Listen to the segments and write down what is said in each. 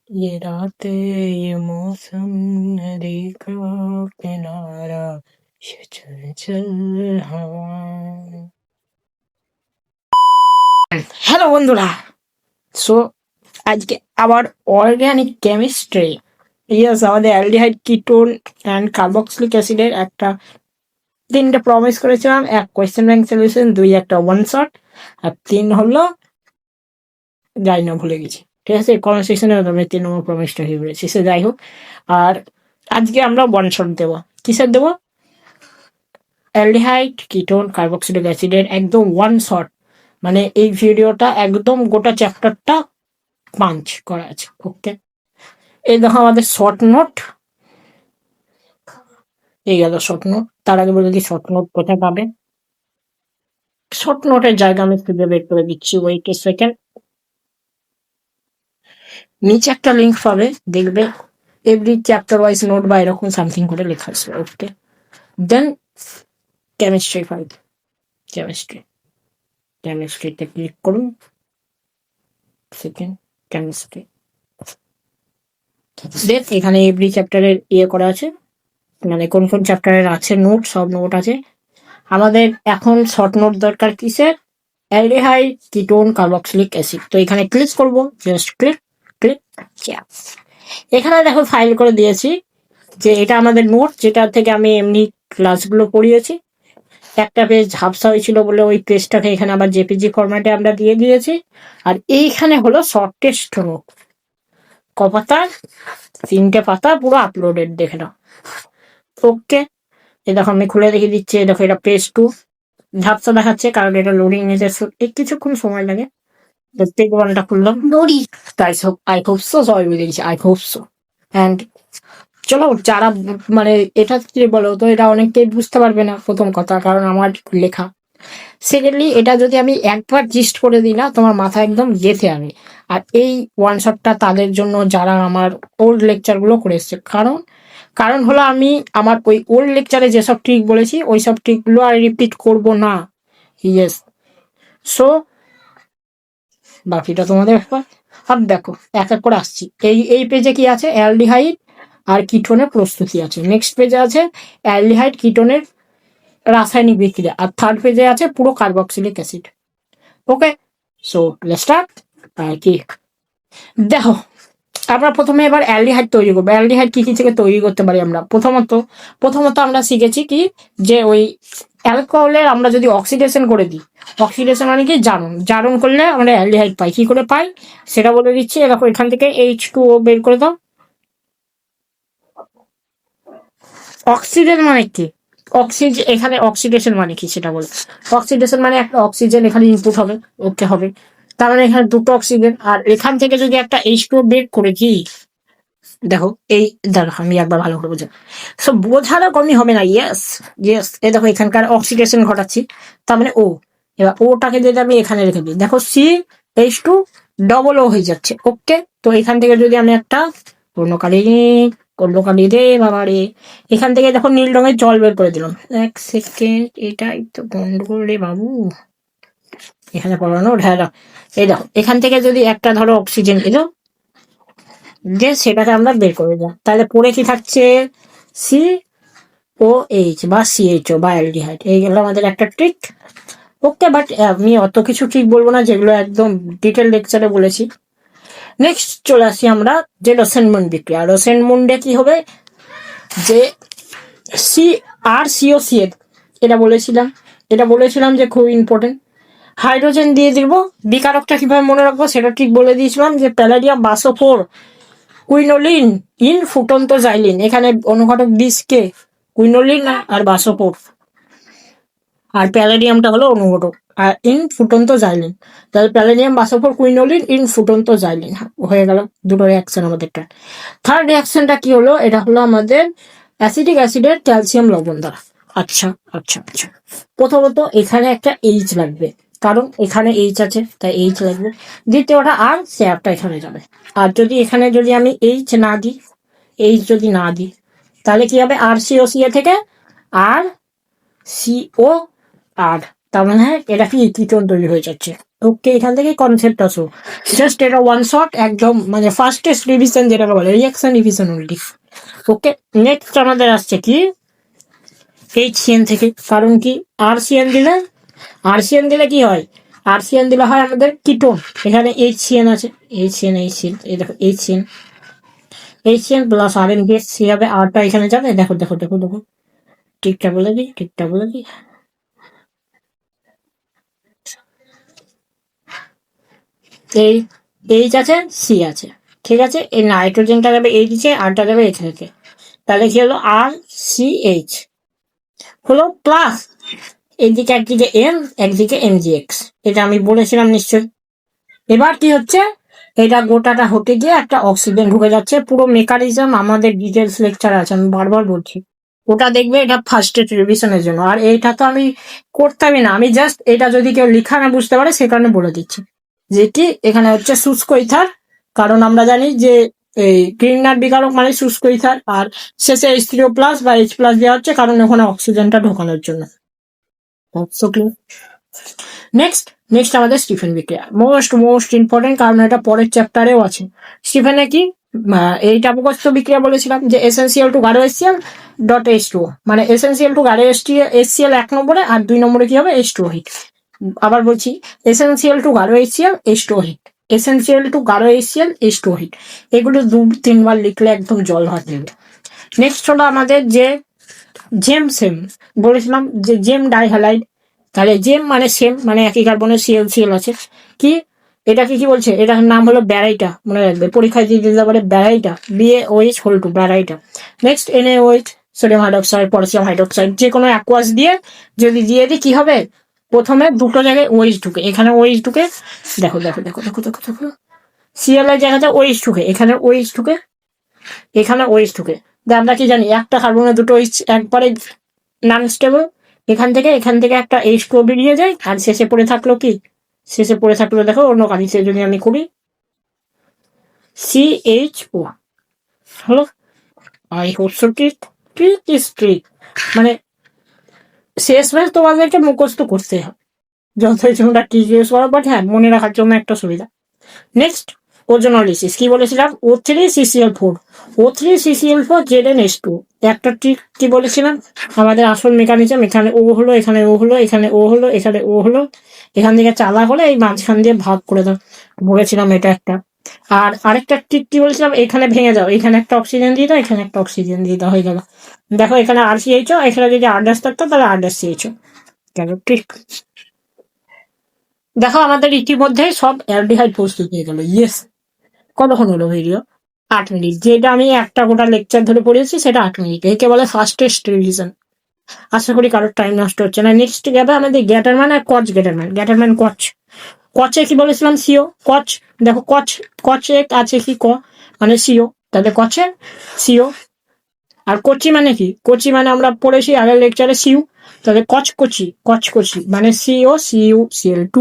ये रातें ये मौसम नदी का किनारा ये चंचल हवा। হ্যালো বন্ধুরা, সো আজকে আবার অর্গানিক কেমিস্ট্রি, ইয়েস, আমাদের অ্যালডিহাইড কিটোন অ্যান্ড কার্বক্সিলিক অ্যাসিডের একটা 3টে প্রমিস করেছিলাম। 1 কোয়েশ্চেন ব্যাংক সলিউশন, 2 একটা ওয়ান শট, আর 3 হলো যাই না ভুলে গেছি। ঠিক আছে, কমেন্ট সেকশনে আমি 3 নম্বর প্রমিসটা হয়ে বলেছি। সে যাই হোক, আর আজকে আমরা ওয়ান শট দেবো। কিসের দেবো? অ্যালডিহাইড কিটোন কার্বক্সিলিক অ্যাসিডের একদম ওয়ান শট, মানে এই ভিডিওটা একদম গোটা চ্যাপ্টারটা পাঞ্চ করা আছে। ওকে, এই দেখো আমাদের শর্ট নোট, এই গেল শর্ট নোট। তার আগে বলে দিই শর্ট নোট কোথায় পাবে। শর্ট নোটের জায়গা আমি খুঁজে বের করে দিচ্ছি, ওয়েট এ সেকেন্ড। নিচে একটা লিঙ্ক পাবে, দেখবে এভরি চ্যাপ্টার ওয়াইজ নোট বা এরকম সামথিং করে লেখা আছে। ওকে, দেন কেমিস্ট্রি ফাইল, কেমিস্ট্রিতে ক্লিক করুন। সেকেন্ড কেমিস্ট্রি, দেন এখানে এভরি চ্যাপ্টারের করা আছে, মানে কোন কোন চ্যাপ্টারের আছে নোট, সব নোট আছে। আমাদের এখন শর্ট নোট দরকার কিসের? Aldehyde ketone carboxylic acid. তো এখানে ক্লিক করবো, জাস্ট ক্লিক ক্লিক। এখানে দেখো ফাইল করে দিয়েছি যে এটা আমাদের নোট, যেটা থেকে আমি এমনি ক্লাসগুলো পড়িয়েছি। একটা পেজ ঝাপসা হয়েছিল বলে ওই পেজটাকে এখানে আবার জেপিজি ফরম্যাটে আমরা দিয়ে দিয়েছি। আর এইখানে হলো শর্ট টেস্ট নোট, কপাতার 3টে পাতা পুরো আপলোডেড, দেখে নাও। ওকে, এই দেখো আমি খুলে দেখিয়ে দিচ্ছি। দেখো এটা পেজ 2, ঝাপসা দেখাচ্ছে কারণ এটা লোডিং নিতে কিছুক্ষণ সময় লাগে। প্রত্যেক ওয়ানটা খুললাম তাই সব আই হোপ সো, সবাই বুঝে গেছি, আই হোপ সো। অ্যান্ড চলো, যারা মানে এটা কি বলো তো, এটা অনেকটাই বুঝতে পারবে না প্রথম কথা, কারণ আমার লেখা। সেকেন্ডলি, এটা যদি আমি একবার জিস্ট করে দিই না, তোমার মাথা একদম গেঁথে আনে। আর এই ওয়ান শটটা তাদের জন্য যারা আমার ওল্ড লেকচারগুলো করে এসছে। কারণ হলো আমি আমার ওই ওল্ড লেকচারে যেসব ট্রিক বলেছি ওই সব ট্রিকগুলো আর রিপিট করব না। ইয়েস, সো বাকিটা তোমাদের ব্যাপার। আর দেখো এক এক করে আসছি। এই পেজে কি আছে? অ্যালডিহাইড আর কিটোনের প্রস্তুতি আছে। নেক্সট পেজে আছে অ্যালডিহাইড কিটোনের রাসায়নিক বিক্রিয়া, আর থার্ড পেজে আছে পুরো carboxylic acid. Okay, so let's start. আর কি দেখো, আমরা প্রথমে এবার অ্যালডিহাইড তৈরি করবো। অ্যালডিহাইড কি কি থেকে তৈরি করতে পারি আমরা? প্রথমত আমরা শিখেছি কি, যে ওই অ্যালকোহলের আমরা যদি অক্সিডেশন করে দিই, অক্সিডেশন মানে কি, জারণ করলে আমরা অ্যালডিহাইড পাই। কি করে পাই সেটা বলে দিচ্ছি। দেখো এখান থেকে H2O বের করে দাও। অক্সিজেন মানে কি? এখানে অক্সিডেশন মানে কি সেটা বল। অক্সিডেশন মানে একটা অক্সিজেন এখানে ইনপুট হবে, ওকে হবে। তার মানে এখানে দুটো অক্সিজেন, আর এখান থেকে যদি একটা H2O বের করে কি, দেখো দেখো আমি একবার ভালো করে বোঝা, সো বোঝারও কমই হবে না। ইয়েস ইয়েস, এই দেখো এখানকার অক্সিডেশন ঘটাচ্ছি, তার মানে ও। এবার ওটাকে যদি আমি এখানে রেখে দিই, দেখো CH2 হয়ে যাচ্ছে। ওকে, তো এখান থেকে যদি আমি একটা অন্য কালি রে বাবা রে, এখান থেকে দেখো নীল রঙের জল বের করে দিলাম। এক সেকেন্ড, এটাই তো গন্ডগোল রে বাবু, এখানে পড়ানো। হ্যাঁ, এই দেখো এখান থেকে যদি একটা ধরো অক্সিজেন এলো, যে সেটাকে আমরা বের করে দিলাম, তাহলে পরে কি থাকছে? COH বা CHO বা অ্যালডিহাইড। এই গেল আমাদের একটা ট্রিক। ওকে, বাট আমি অত কিছু ট্রিক বলবো না, যেগুলো একদম ডিটেল লেকচারে বলেছি। নেক্সট চলে আসি আমরা যে রোসেনমুন্ড বিক্রিয়া। রোসেনমুন্ডে কি হবে, যে CrCO, এটা বলেছিলাম যে খুব ইম্পর্টেন্ট। হাইড্রোজেন দিয়ে দিব। বিকারকটা কিভাবে মনে রাখবো সেটা ঠিক বলে দিয়েছিলাম, যে প্যালাডিয়াম 12 কুইনোলিন ইন ফুটন্ত জাইলিন। এখানে অনুঘটক ডিসকে কুইনোলিন আর 12, আর প্যালাডিয়ামটা হলো অনুঘটক, আর ইন ফুটন্ত জাইলিন। তাহলে প্যালাডিয়াম 12 কুইনোলিন ইন ফুটন্ত জাইলিন হয়ে গেল দুটো রিয়াকশন আমাদের। থার্ড রিয়াকশনটা কি হলো? এটা হলো আমাদের অ্যাসিটিক অ্যাসিডের ক্যালসিয়াম লবণ দ্বারা। আচ্ছা আচ্ছা আচ্ছা, প্রথমত এখানে একটা H লাগবে, কারণ এখানে H আছে তাই H লাগবে। দ্বিতীয়টা আর স্যাপটা এখানে যাবে। আর যদি আমি H না দিই, যদি না দিই, তাহলে কি হবে? RCOCA থেকে আর CO আর, তার মানে এটা কি কিটোন তৈরি হয়ে যাচ্ছে। ওকে, এখান থেকে কনসেপ্ট আসো, জাস্ট এটা ওয়ান শট একদম, মানে ফার্স্টেস্ট রিভিশন যেটাকে বলে, রিয়াকশন রিভিশন অনলি। ওকে, নেক্সট আমাদের আসছে কি এইচসিএন থেকে, কারণ কি আরসিএন দিলে কি হয়, আরসিএন দিলে হয় আমাদের কিটোন, এখানে এইচসিএন আছে, এইচসিএন এই দেখো এইচসিএন প্লাস আর এন গেস সি হবে, আরটা এখানে যাবে, দেখো দেখো দেখো দেখো, ঠিকঠাক বলে দিই। এই এইচ আছে, সি আছে, ঠিক আছে, এই নাইট্রোজেনটা যাবে এই দিকে, আরটা যাবে এই থেকে, তাহলে কি হলো আর সি এইচ হলো, প্লাস এইদিকে একদিকে এম একদিকে এমজিএক্স, এটা আমি বলেছিলাম নিশ্চয়। এবার কি হচ্ছে, এটা গোটাটা হতে গিয়ে একটা অক্সিজেন ঢুকে যাচ্ছে, পুরো মেকানিজম আমাদের ডিটেলস লেকচার আছে, আমি বারবার বলছি, ওটা দেখবে, এটা ফার্স্ট রিভিশনের জন্য, আর এইটা তো আমি করতামই না, আমি জাস্ট এটা যদি কেউ লেখা না বুঝতে পারে সে কারণে বলে দিচ্ছি, যেটি এখানে হচ্ছে শুষ্ক ইথার, কারণ আমরা জানি যে এই গ্রিনার বিকারক মানে শুষ্ক ইথার, আর শেষে H3O প্লাস বা H প্লাস দেওয়া হচ্ছে কারণ ওখানে অক্সিজেনটা ঢোকানোর জন্য। নেক্সট আমাদের স্টিফেন বিক্রিয়া, মোস্ট ইম্পর্টেন্ট, কারণ এটা পরের চ্যাপ্টারেও আছে। স্টিফেনে কি এইটা মুখস্থ বিক্রিয়া বলেছিলাম যে এসেন্সিয়াল টু গাঢ় HCl ডট H2O, মানে এসেন্সিয়াল টু গাঢ় HCl 1 নম্বরে, আর 2 নম্বরে কি হবে H2O হিট। আবার বলছি, এসেন্সিয়াল টু গাঢ় HCl H2O heat, essential to গাঢ় HCl H2O হিট, এগুলো 2-3 বার লিখলে একদম জল হাত দেবে। নেক্সট হলো আমাদের যে সেম বলেছিলাম যে জেম ডাইহ্যালাইড, তাহলে জেম মানে সেম, মানে একই কার্বনের সিএল আছে, কি এটাকে কি বলছে, এটার নাম হলো ব্যারাইটা, মনে রাখবে পরীক্ষায় দিয়ে দিতে পারে baryta, BaOH baryta. Next NaOH, sodium hydroxide, potassium hydroxide, যে কোনো অ্যাকোয়াস দিয়ে যদি দিয়ে দিই কি হবে, প্রথমে দুটো জায়গায় OH ঢুকে, এখানে OH ঢুকে, দেখো দেখো দেখো দেখো দেখো দেখো, সিএল এর জায়গাতে OH ঢুকে, এখানে OH ঢুকে, এখানে OH ঢুকে, আমরা কি জানি একটা কার্বনের দুটো OH একবারে নন স্টেবল, এখান থেকে একটা H2O বেরিয়ে যায়, আর শেষে পড়ে থাকলো দেখো অন্য কালিতে যদি আমি করি CHO হলো। আই হোপ সো ট্রিক, মানে শেষমেশ তোমাদেরকে মুখস্থ করতে হবে, যতই তোমরা টিজিএস করো, বাট হ্যাঁ মনে রাখার জন্য একটা সুবিধা। নেক্সট ওজোনোলিসিস, কি বলেছিলাম, O3CCl4 ZnH2, একটা ট্রিক কি বলেছিলাম, আমাদের আসল মেকানিজম, এখানে ও হলো, এখানে ও হলো, এখানে ও হলো, এখানে ও হলো, এখান থেকে চালা হলে এই মাঝখান দিয়ে ভাগ করে দাও, বলেছিলাম এটা একটা। আর আরেকটা ট্রিক কি বলেছিলাম, এখানে ভেঙে দাও, এখানে একটা অক্সিজেন দিয়ে দাও, এখানে একটা অক্সিজেন দিয়ে দাও, হয়ে গেল। দেখো এখানে RCHO, এখানে যদি R' থাকতো তাহলে R'CHO গেল, ট্রিক। দেখো আমাদের ইতিমধ্যে সব অ্যালডিহাইড প্রস্তুত হয়ে গেল, ইয়েস। কতক্ষণ হলো ভিডিও? 8 মিনিট, যেটা আমি একটা গোটা লেকচার ধরে পড়িয়েছি সেটা 8 মিনিট, একে বলে ফার্স্টেস্ট রিভিশন। আশা করি কারোর টাইম নষ্ট হচ্ছে না। নেক্সট যাবে আমাদের গ্যাটারম্যান আর গ্যাটারম্যান কচে কি বলেছিলাম, সিও কচ, দেখো কচে আছে কি মানে সিও, তাহলে কচে সিও। আর কচি মানে কি, কচি মানে আমরা পড়েছি আগের লেকচারে সিউ, তাহলে কচকচি মানে COCuCl2।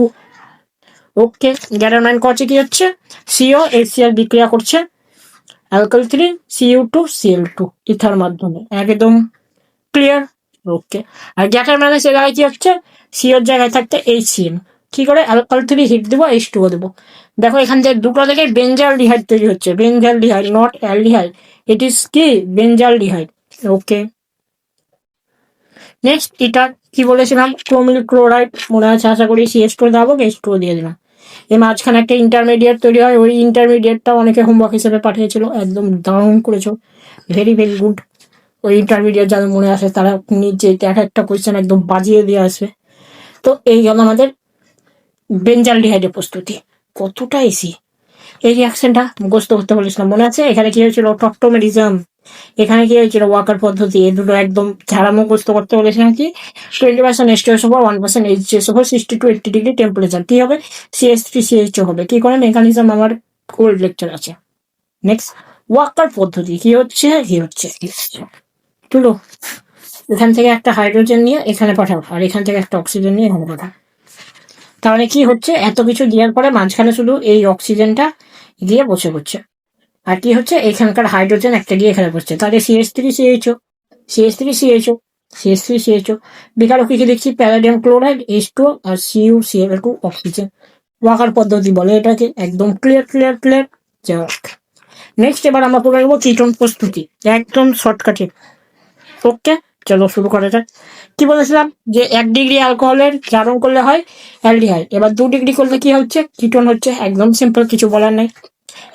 ওকে, গ্যাটারম্যান কচে কি হচ্ছে, সিও HCl বিক্রিয়া করছে অ্যালকাইল 3 Cu2Cl2 ইথার মাধ্যমে, একদম ক্লিয়ার। ওকে, আর গ্যাসের মানে সে জায়গায় কি হচ্ছে, সিওর জায়গায় থাকতে HCl, কি করে অ্যালকাইল 3 হিট দেবো, H2O দেবো। দেখো এখান থেকে দুটো থেকে বেঞ্জালডিহাইড তৈরি হচ্ছে, benzaldehyde not aldehyde, it is কি বেঞ্জালডিহাইড। ওকে, নেক্সট এটা কি বলেছিলাম, ক্রোমিল ক্লোরাইড, মনে আছে আশা করি, CH2 দেবো, H2O দিয়ে দিলাম, এই মাঝখানে একটা ইন্টারমিডিয়েট তৈরি হয়, ওই ইন্টারমিডিয়েটটা অনেকে হোমওয়ার্ক হিসেবে পাঠিয়েছিল, একদম দারুণ করেছো, ভেরি গুড। ওই ইন্টারমিডিয়েট যাদের মনে আসে তারা নিচে একটা কোয়েশ্চেন একদম বাজিয়ে দিয়ে আসবে। তো এই গেল আমাদের বেঞ্জালডিহাইডের প্রস্তুতি, কতটা এসি। এই রিয়াকশনটা মুখস্থ করতে বলেছিলাম, মনে আছে, এখানে কি হয়েছিল, টক্টোমেরিজম, এখানে কি হয়েছিল, ওয়াকার পদ্ধতি, এই দুটো একদম ঝাড়া মুখস্থ করতে বলেছিলাম। কি 20% H2SO4 1% HCSO4 60 to 80 degree temperature, কি হবে CH3CHO হবে, কি করে মেকানিজম আমার ওল্ড লেকচার আছে। নেক্সট ওয়াকার পদ্ধতি, কি হচ্ছে চলো, এখান থেকে একটা হাইড্রোজেন নিয়ে এখানে পাঠাও, আর এখান থেকে একটা অক্সিজেন নিয়ে এখানে পাঠাও, তাহলে কি হচ্ছে, এত কিছু দেওয়ার পরে মাঝখানে শুধু এই অক্সিজেনটা গিয়ে বসে পড়ছে, আর কি হচ্ছে, এখানকার হাইড্রোজেন একটা গিয়ে এখানে বসছে, তাহলে CH3CHO বিকারক কি দেখছি, প্যালাডিয়াম ক্লোরাইড H2 আর CuCl2 অক্সিজেন, ওয়াকার পদ্ধতি বলে এটাকে, একদম ক্লিয়ার ক্লিয়ার ক্লিয়ার। যাক, নেক্সট এবার আমরা পড়ে নেবো কিটোন প্রস্তুতি, একদম শর্টকাটে। ওকে, চলো শুরু করা যাক। কি বলেছিলাম যে 1 ডিগ্রি অ্যালকোহলের জারণ করলে হয় অ্যালডিহাইড, এবার 2 ডিগ্রি করলে কি হচ্ছে, কিটোন হচ্ছে। একদম সিম্পল, কিছু বলার নাই।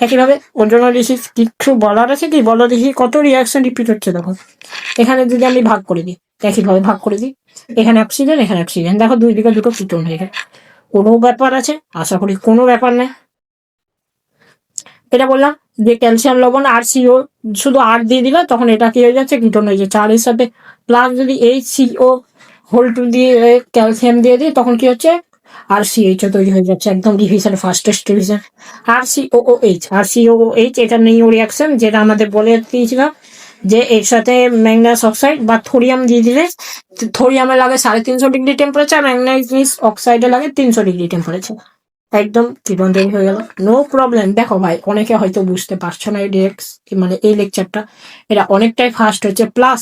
একইভাবে ওজোনোলিসিস, কিছু বলার আছে কি, বলো দেখি কত রিয়াকশন রিপিট হচ্ছে। দেখো এখানে যদি আমি ভাগ করে দিই, একইভাবে ভাগ করে দিই, এখানে অক্সিজেন এখানে অক্সিজেন, দেখো 2 দিকে 2টো কিটোন হয়ে গেছে। কোনো ব্যাপার আছে? আশা করি কোনো ব্যাপার নেই। এটা বললাম যে ক্যালসিয়াম লবণ আর সিও, শুধু আর দিয়ে দিলে তখন এটা কি হয়ে যাচ্ছে, কিটোন হয়ে যাচ্ছে। আর এর সাথে প্লাস যদি এইচ সিও হোল টু দিয়ে ক্যালসিয়াম দিয়ে দিই তখন কি হচ্ছে, আর সিএইচ তৈরি হয়ে যাচ্ছে। একদম ডিভিশন, ফার্স্টেস্ট ডিভিশন। আর সিওওএইচ, আর সিওওএইচ এটা নিউ রিয়াকশন, যেটা আমাদের বলে দিয়েছিলাম যে এর সাথে ম্যাগনাস অক্সাইড বা থোরিয়াম দিয়ে দিলে, থোরিয়ামে লাগে 350 ডিগ্রি টেম্পারেচার, ম্যাগনেসিয়াস অক্সাইডে লাগে 300 ডিগ্রি টেম্পারেচার। একদম জীবন তৈরি হয়ে গেল, নো প্রবলেম। দেখো ভাই, অনেকে হয়তো বুঝতে পারছো না এই মানে এই লেকচারটা, এটা অনেকটাই ফাস্ট হচ্ছে, প্লাস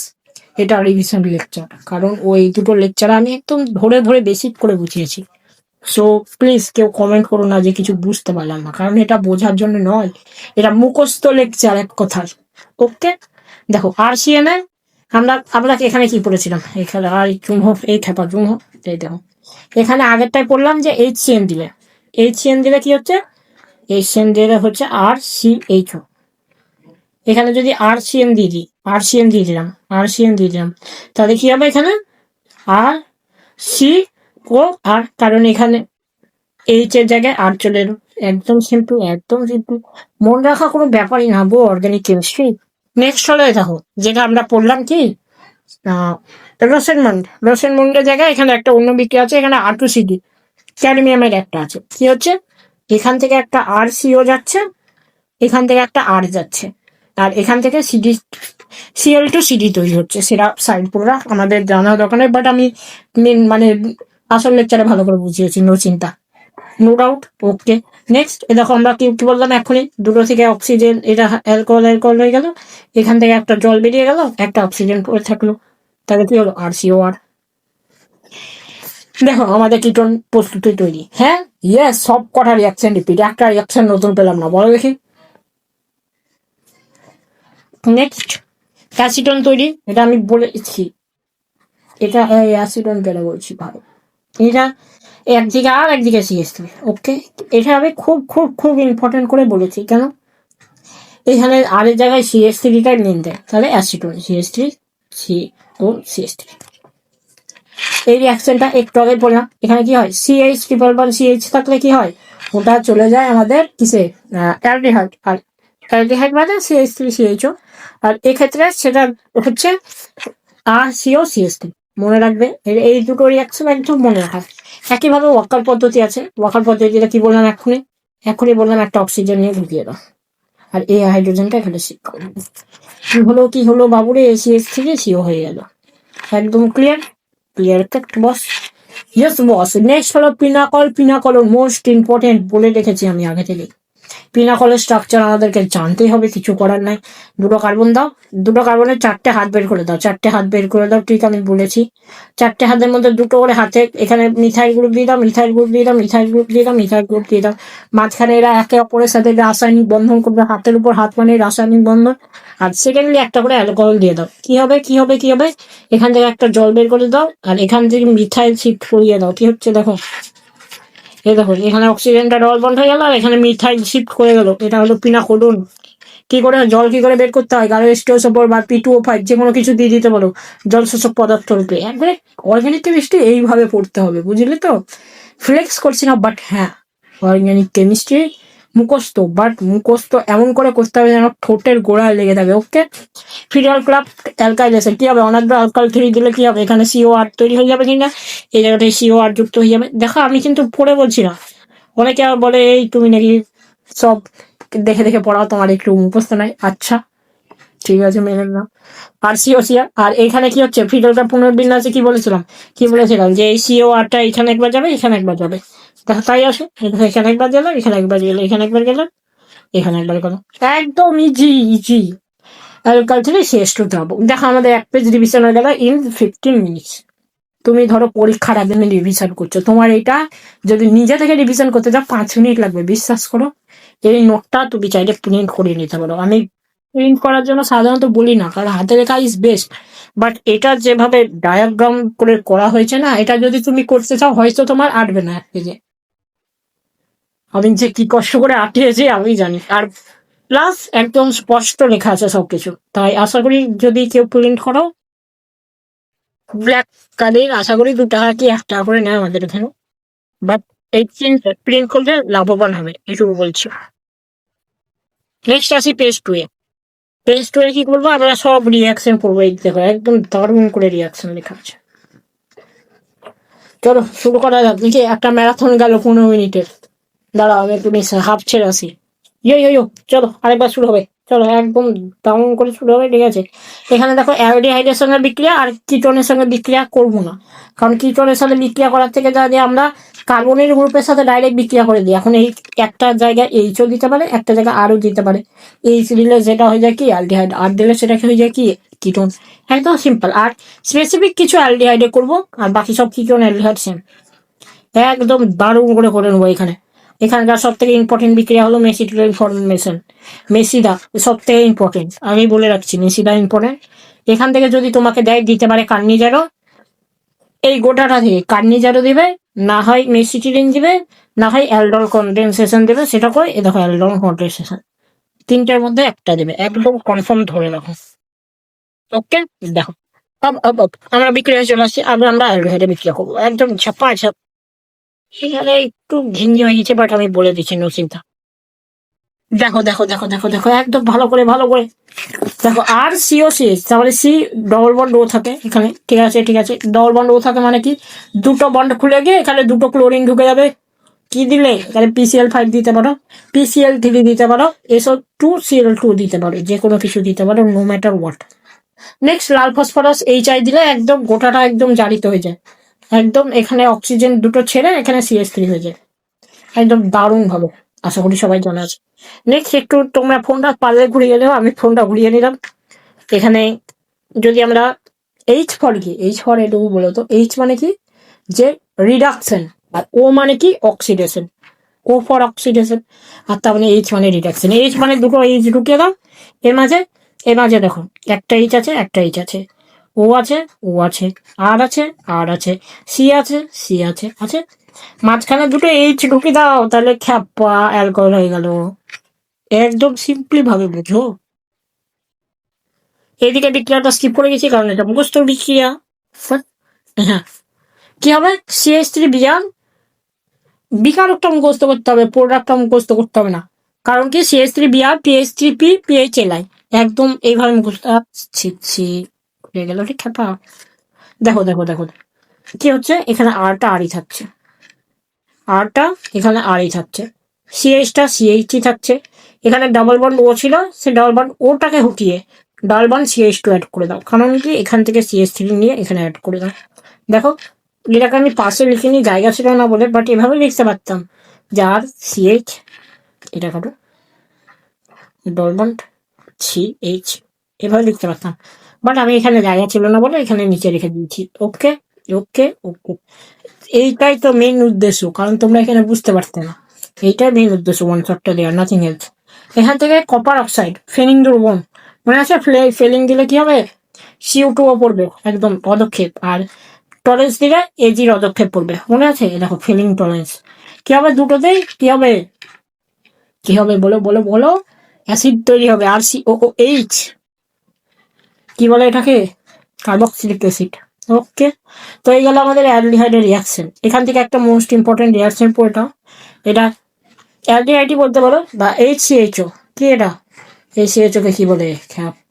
এটা রিভিশন লেকচার, কারণ ওই দুটো লেকচার আমি একদম ধরে ধরে বেসিক করে বুঝিয়েছি। সো প্লিজ কেউ কমেন্ট করো না যে কিছু বুঝতে পারলাম না, কারণ এটা বোঝার জন্য নয়, এটা মুখস্থ লেকচার এক কথার। ওকে, দেখো আরসিএন এ আমরা এখানে কি পড়েছিলাম, এখানে আর জুম হোক, এই খেপা জুম হোক, এই দেখো এখানে আগেরটাই পড়লাম যে এইচসিএন দিলে, এইচসিএন দিলে কি হচ্ছে, এইচসিএন দিলে হচ্ছে আর সি এইচ ও। এখানে যদি আরসিএন দিয়ে দিই, আরসিএন দিয়ে দিলাম, আরসিএন দিয়ে দিলাম, তাহলে কি হবে এখানে আর সি ও আর, কারণ এখানে এইচ এর জায়গায় আর চলে এলো। একদম সিম্পল, একদম সিম্পল, মনে রাখা কোনো ব্যাপারই না গো অর্গানিক কেমিস্ট্রি। নেক্সট হলো দেখো যেটা আমরা পড়লাম কি, রোসেনমন্ড, রোসেনমন্ডের জায়গায় এখানে একটা অন্য বিক্রিয়া আছে, এখানে R2CD ক্যাডমিয়ামের একটা আছে। কি হচ্ছে, এখান থেকে একটা আর সিও যাচ্ছে, এখান থেকে একটা আর যাচ্ছে, আর এখান থেকে সিডি Cl2CD তৈরি হচ্ছে। সেটা সাইড পুরো আমাদের জানা দরকার নেই, বাট আমি মানে আসল লেকচারে ভালো করে বুঝিয়েছি, নো চিন্তা, নো ডাউট। ওকে, নেক্সট এ দেখো আমরা কি কি বললাম এখনই, দুটো থেকে অক্সিজেন, এটা অ্যালকোহল অ্যালকোহল হয়ে গেল, এখান থেকে একটা জল বেরিয়ে গেল, একটা অক্সিজেন পড়ে থাকলো, তাহলে কি হলো, RCOR। দেখো আমাদের কিটোন প্রস্তুতি তৈরি। হ্যাঁ, ইয়েস, সব কটা রিয়াকশন রিপিট, একটা রিয়াকশন নতুন পেলাম না, বলো দেখি। নেক্সট অ্যাসিটন তৈরি, এটা আমি বলেছি, এটা অ্যাসিটন কেন বলছি ভাই, এটা একদিকে আর একদিকে CH3। ওকে, এটা আমি খুব খুব খুব ইম্পর্টেন্ট করে বলেছি, কেন এখানে আর এর জায়গায় CH3টা নিন দেয়, তাহলে অ্যাসিটন CH3 CH3। এই রিয়াকশনটা একটু আগে বললাম, এখানে কি হয়, CH1 থাকলে কি হয়, ওটা চলে যায় আমাদের কিসে, অ্যালডিহাইড, আর অ্যালডিহাইড মানে CH3CHO, আর এক্ষেত্রে সেটা হচ্ছে RCOCH3। মনে রাখবে এই দুটো রিয়াকশন একদম মনে রাখা। একইভাবে ওয়াকার পদ্ধতি আছে, ওয়াকার পদ্ধতিটা কি বললাম এখনই, এখনই বললাম একটা অক্সিজেন নিয়ে ঢুকিয়ে দাও, আর এই হাইড্রোজেনটা এখানে শিফট করে দিবে। কি হলো বাবুরে, CH থেকে CO হয়ে গেল। একদম clear, clear cut boss. Yes boss. Next হলো পিনাকল, পিনাকল মোস্ট ইম্পর্টেন্ট বলে রেখেছি আমি আগে থেকে। পিনাকলের স্ট্রাকচার আমাদেরকে জানতেই হবে, কিছু করার নাই। দুটো কার্বন দাও, দুটো কার্বনের 4টে হাত বের করে দাও, 4টে হাত বের করে দাও, ঠিক আমি বলেছি। 4টে হাতের মধ্যে দুটো করে হাতে, এখানে মিথাইল গ্রুপ দিয়ে দাও, মিথাইল গ্রুপ দিয়ে দাও, মিথাইল গ্রুপ দিয়ে দাও, মিথাইল গ্রুপ দিয়ে দাও। মাঝখানে এরা একে অপরের সাথে রাসায়নিক বন্ধন করবে, হাতের উপর হাত মানে রাসায়নিক বন্ধন। আর সেকেন্ডলি একটা করে অ্যালকোহল দিয়ে দাও, কি হবে কি হবে কি হবে, এখান থেকে একটা জল বের করে দাও, আর এখান থেকে মিথাইল শিফট করিয়ে দাও। কি হচ্ছে দেখো, এই দেখো এখানে অক্সিজেনটা ডবল বন্ড হয়ে গেল, আর এখানে মিথাইল শিফট করে গেল। এটা হলো পিনাকোডন। কি করে জল কি করে বের করতে হয়, গাঢ় H2SO4 বা P2O5 যে কোনো কিছু দিয়ে দিতে বলো, জল শোষক পদার্থ রূপে। একবারে অর্গানিক কেমিস্ট্রি এইভাবে পড়তে হবে, বুঝলি তো। ফ্লেক্স করছি না, বাট হ্যাঁ অর্গানিক কেমিস্ট্রি মুখস্থ, বাট মুখস্থ এমন করে করতে হবে যেন ঠোঁটের গোড়ায় লেগে থাকে। ওকে, ফিডাল ক্লাব অ্যালকাইলেশন কি হবে, অনাদ্র অ্যালকাইল 3 দিলে কি হবে, এখানে CO তৈরি হয়ে যাবে কিনা, এই জায়গাটায় CO যুক্ত হয়ে যাবে। দেখো আমি কিন্তু পড়ে বলছি না, অনেকে আবার বলে এই তুমি নাকি সব দেখে দেখে পড়াও, তোমার একটু মুখস্থ নাই। আচ্ছা ঠিক আছে, মেনে নিলাম। আর COCR, আর এখানে কি হচ্ছে, ফিডালটা পুনর্বিন্যাসে কি বলেছিলাম যে এই CORটা এখানে একবার যাবে, এখানে একবার যাবে। দেখো তাই আসে, এখানে একবার গেল, এখানে একবার গেল, এখানে একবার গেল, এখানে একবার গেল। একদম ইজি ইজি। অ্যালকাইল থেকে শেষ টু যাবো। দেখো আমাদের এক পেজ রিভিশন হয়ে গেল ইন 15 মিনিটস। তুমি ধরো পরীক্ষার আগে রিভিশন করছো, তোমার এটা যদি নিজে থেকে রিভিশন করতে যাও 5 মিনিট লাগবে, বিশ্বাস করো। এই নোটটা তুমি চাইলে প্রিন্ট করে নিতে পারো। আমি প্রিন্ট করার জন্য সাধারণত বলি না, কারণ হাতে লেখা ইজ বেস্ট। বাট এটা যেভাবে ডায়াগ্রাম করে করা হয়েছে না, এটা যদি তুমি করতে চাও হয়তো তোমার আটবে না 1 পেজে। আমি যে কি কষ্ট করে আঁটিয়েছি আমি জানি। আর প্লাস একদম স্পষ্ট লেখা আছে সবকিছু, তাই আশা করি যদি কেউ প্রিন্ট করো ব্ল্যাক কালির, আশা করি 2 টাকা কি 1 টাকা করে নেয় আমাদের এখানে। বাট এই প্রিন্ট করলে লাভবান হবে, এটুকু বলছি। নেক্সট আসি পেজ 2-এ। পেজ 2-এ কি করবো, আমরা সব রিয়াকশন করবো। এই দেখো একদম দারুণ করে রিয়াকশন লেখা আছে। চলো শুরু করা যাক। দেখি একটা ম্যারাথন গেল 15 মিনিটের। দাঁড়াও আমি একটু হাফ ছেড়ে আসি। ইয়ো ইয়ো ইয়ো, চলো আরেকবার শুরু হবে। চলো একদম দারুণ করে শুরু হবে, ঠিক আছে। এখানে দেখো অ্যালডিহাইডের সঙ্গে বিক্রিয়া আর কিটোনের সঙ্গে বিক্রিয়া করবো না, কারণ কিটোনের সাথে বিক্রিয়া করার থেকে যদি আমরা কার্বনের গ্রুপের সাথে ডাইরেক্ট বিক্রিয়া করে দিই, এখন এই একটা জায়গায় এইচও দিতে পারে, একটা জায়গায় আরও দিতে পারে। এইচ দিলে যেটা হয়ে যায় কি অ্যালডিহাইড, আর দিলে সেটা হয়ে যায় কি কিটোন। একদম সিম্পল। আর স্পেসিফিক কিছু অ্যালডিহাইডে করবো, আর বাকি সব কিটোন অ্যালডিহাইড সেম। একদম দারুণ করে করে নেবো। এখানকার সব থেকে ইম্পর্টেন্ট বিক্রিয়া হলো মেসিটিলিন ফর্মেশন। মেসিদা সব থেকে ইম্পর্টেন্ট, আমি বলে রাখছি মেসিদা ইম্পর্টেন্ট। এখান থেকে যদি তোমাকে দেয় দিতে পারে কার্নিজারও, এই গোটাটা দিয়ে কার্নিজারও দিবে, না হয় মেসিটিলিন দিবে, না হয় অ্যালডল কনডেনসেশন দেবে। সেটা করে এ দেখো অ্যালডল কনডেনসেশন, 3টের মধ্যে একটা দেবে, একদম কনফার্ম ধরে রাখো। ওকে দেখো আমরা বিক্রিয়া চলে আসছি। আমরা অ্যালডিহাইডে বিক্রিয়া করবো, একদম ছাপা ছাপ। এখানে একটু ঘিঞ্জি হয়ে গেছে, বাট আমি বলে দিচ্ছি নো চিন্তা। দেখো দেখো দেখো দেখো দেখো একদম ভালো করে ভালো করে দেখো। আর সিও সিএস, তারপরে সি ডবল বন্ড ও থাকে এখানে, ঠিক আছে ঠিক আছে। ডবল বন্ড ও থাকে মানে কি, দুটো বন্ড খুলে গিয়ে এখানে দুটো ক্লোরিন ঢুকে যাবে। কি দিলে এখানে PCl5 দিতে পারো, PCl3 দিতে পারো, SO2Cl2 দিতে পারো, যে কোনো কিছু দিতে পারো, নো ম্যাটার হোয়াট। নেক্সট লাল ফসফরাস HI দিলে একদম গোটাটা একদম জারিত হয়ে যায়। একদম এখানে অক্সিজেন দুটো ছেড়ে এখানে CH3 হয়ে যায়, একদম দারুণ ভাবে। আশা করি সবাই জানা আছে। নেক্সট একটু তোমরা ফোনটা পারলে ঘুরিয়ে নেও, আমি ফোনটা ঘুরিয়ে নিলাম। এখানে যদি আমরা H ফর কি, H ফর এটুকু বলো তো। H মানে কি, যে রিডাকশন, আর O মানে কি অক্সিডেশন। O ফর অক্সিডেশন, আর তার মানে H মানে রিডাকশন। H মানে দুটো H ঢুকিয়ে দাও এর মাঝে দেখো একটা H আছে একটা H আছে, O আছে O আছে, R আছে R আছে, C আছে C আছে আছে, মাঝখানে দুটো H ঢুকিয়ে দাও, তাহলে খ্যাপা অ্যালকোহল হয়ে গেল। একদম সিম্পলি ভাবে বুঝো। এদিকে বিক্রিয়াটা স্কিপ করে গেছি কারণ এটা মুখস্থ বিক্রিয়া। হ্যাঁ, কি হবে, CH3 বিয়ার বিকারকটা মুখস্থ করতে হবে, প্রোডাক্টটা মুখস্থ করতে হবে না। কারণ কি CH3 বিয়ার PH3P PHLI, একদম এইভাবে মুখস্থ। ছি হয়ে গেল ঠিক খ্যাপা। দেখো দেখো দেখো কি হচ্ছে, এখানে আরটা আরই থাকছে, আরটা এখানে আরই থাকছে, সিএইচটা সিএইচই থাকছে। এখানে ডাবল বন্ড ও ছিল, সে ডাবল বন্ড ওটাকে হুকিয়ে ডাবল বন্ড CH2 অ্যাড করে দাও, কারণ কি এখান থেকে CH3 নিয়ে এখানে অ্যাড করে দাও। দেখো এটাকে আমি পাশে লিখিনি, জায়গা ছিল না বলে, বাট এভাবে লিখতে পারতাম, যার CH এটা কাটো ডাবল বন্ড CH, এভাবে লিখতে পারতাম, বাট আমি এখানে জায়গা ছিল না বলে এখানে নিচে রেখে দিয়েছি। ওকে ওকে ওকে, এইটাই তো মেইন উদ্দেশ্য, কারণ তোমরা এখানে বুঝতে পারতে না। এইটাই মেইন উদ্দেশ্য, ওয়ান শটটা দেওয়ার, নাথিং এলস। এখান থেকে কপার অক্সাইড ফেনিং দ্রবণ, মনে আছে ফেলিং দিলে কি হবে, CO2 পড়বে একদম পদক্ষেপ, আর টলেন্স দিলে AG পদক্ষেপ পড়বে, মনে আছে। দেখো ফেলিং টলেন্স কি হবে, দুটোতেই কি হবে, কি হবে বলো বলো বলো, অ্যাসিড তৈরি হবে, RCOOH, কি বলে এটাকে, কার্বক্সিলিক অ্যাসিড। ওকে, তো এই গেল আমাদের অ্যালডিহাইডের রিয়াকশন। এখান থেকে একটা মোস্ট ইম্পর্টেন্ট রিয়াকশন পড়েটা, এটা অ্যালডিহাইডই বলতে পারো বা HCHO। কি এটা, HCHO কে কি বলে,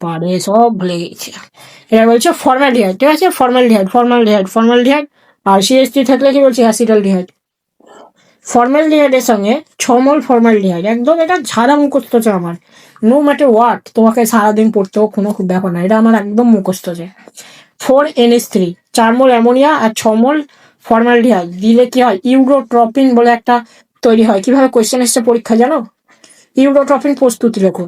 পারে সব ভুলে গেছে। এটা বলছে ফর্মালডিহাইড, ঠিক আছে, ফর্মালডিহাইড। আর CH3 থাকলে কি বলছে, অ্যাসিটালডিহাইড। ফর্মালডিহাইডের সঙ্গে 6 মোল ফর্মালডিহাইড, একদম এটা ঝাড়া মুখস্থ আছে আমার, নো ম্যাটার হোয়াট, তোমাকে সারাদিন পড়তেও কোনো ব্যাপার না, এটা আমার একদম মুখস্থ আছে। 4NH3, 4 মোল অ্যামোনিয়া আর 6 মোল ফর্মালডিহাইড দিলে কি হয়, ইউরোট্রপিন বলে একটা তৈরি হয়। কিভাবে কোয়েশ্চেন এসছে পরীক্ষা জানো, ইউরোট্রপিন প্রস্তুতি লেখো,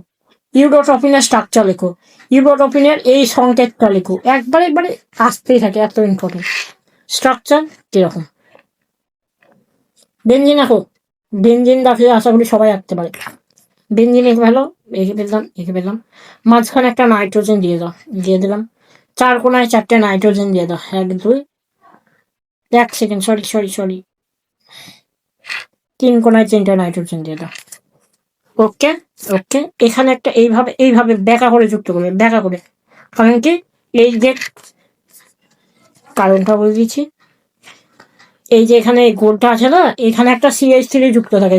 ইউরোট্রপিনের স্ট্রাকচার লেখো, ইউরোট্রপিনের এই সংকেতটা লেখো, একবারে আসতেই থাকে, এত ইম্পর্টেন্ট। স্ট্রাকচার কিরকম। বেঞ্জিন আঁকো, বেঞ্জিন রাখলে আশা করি সবাই আঁকতে পারে। বেঞ্জিন এঁকে ফেলো, এঁকে পেলাম। মাঝখানে একটা নাইট্রোজেন দিয়ে দাও, দিয়ে দিলাম। 4 কোনায় 4টে নাইট্রোজেন দিয়ে দাও, 1 2, 1 সেকেন্ড, সরি, 3 কোনায় 3টে নাইট্রোজেন দিয়ে দাও। ওকে, এখানে একটা এইভাবে ব্যাকা করে যুক্ত করবে, ব্যাকা করে। কারণ কি, এই যে কারণটা বলে দিচ্ছি, এই যে এখানে গোলটা আছে না, এখানে একটা CH3 যুক্ত থাকে,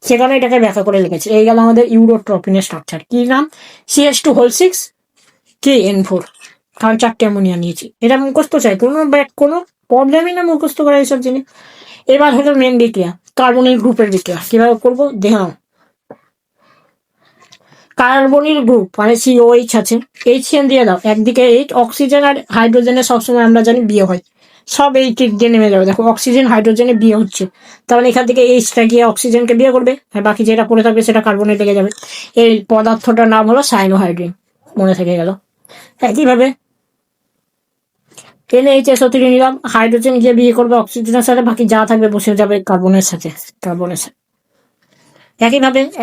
সেখানে এটাকে ব্যাখ্যা করে লিখেছি। এই গেল আমাদের ইউরোট্রপিনের স্ট্রাকচার। কি নাম? CH2 6 কি N4, কারণ 4টে অ্যামোনিয়া নিয়েছি। এটা মুখস্থ চাই, কোনো প্রবলেমই না মুখস্থ করা এইসব জিনিস। এবার হলো মেন বিক্রিয়া, কার্বনিক গ্রুপের বিক্রিয়া। কিভাবে করবো দেখো। কার্বনিক গ্রুপ মানে COH আছে, HCN দিয়ে দাও। একদিকে H, অক্সিজেন আর হাইড্রোজেনের সবসময় আমরা জানি বিয়ে হয়, সব এই টিক দিয়ে নেমে যাবে। দেখো অক্সিজেন হাইড্রোজেনে বিয়ে হচ্ছে, তাহলে এখান থেকে Hটা গিয়ে অক্সিজেনকে বিয়ে করবে, আর বাকি যেটা পড়ে থাকবে সেটা কার্বনে লেগে যাবে। এই পদার্থটার নাম হলো সাইনোহাইড্রিন, মনে থেকে গেল। একইভাবে NHSO3 নিলাম, হাইড্রোজেন গিয়ে বিয়ে করবে অক্সিজেনের সাথে, বাকি যা থাকবে বসে যাবে কার্বনের সাথে।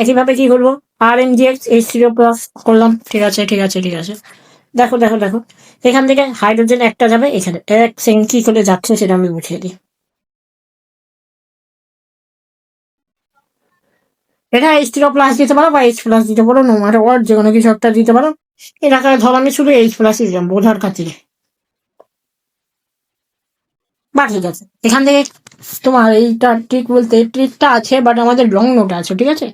একইভাবে কি করবো, RMGX H3+ করলাম। ঠিক আছে। দেখো এখান থেকে হাইড্রোজেন একটা যাবে এখানে, 1 সেকেন্ড কি করে যাচ্ছে সেটা আমি বুঝিয়ে দিই। এটা H3+ দিতে পারো বা H+ দিতে পারো, নো ম্যাটার হোয়াট, যে কোনো কিছু একটা দিতে পারো। এটাকে ধর আমি শুধু H+ দিলাম বোঝার কাছে। বা ঠিক আছে, এখান থেকে তোমার এইটা ট্রিক বলতে ট্রিকটা আছে, বাট আমাদের রং নোট আছে, ঠিক আছে।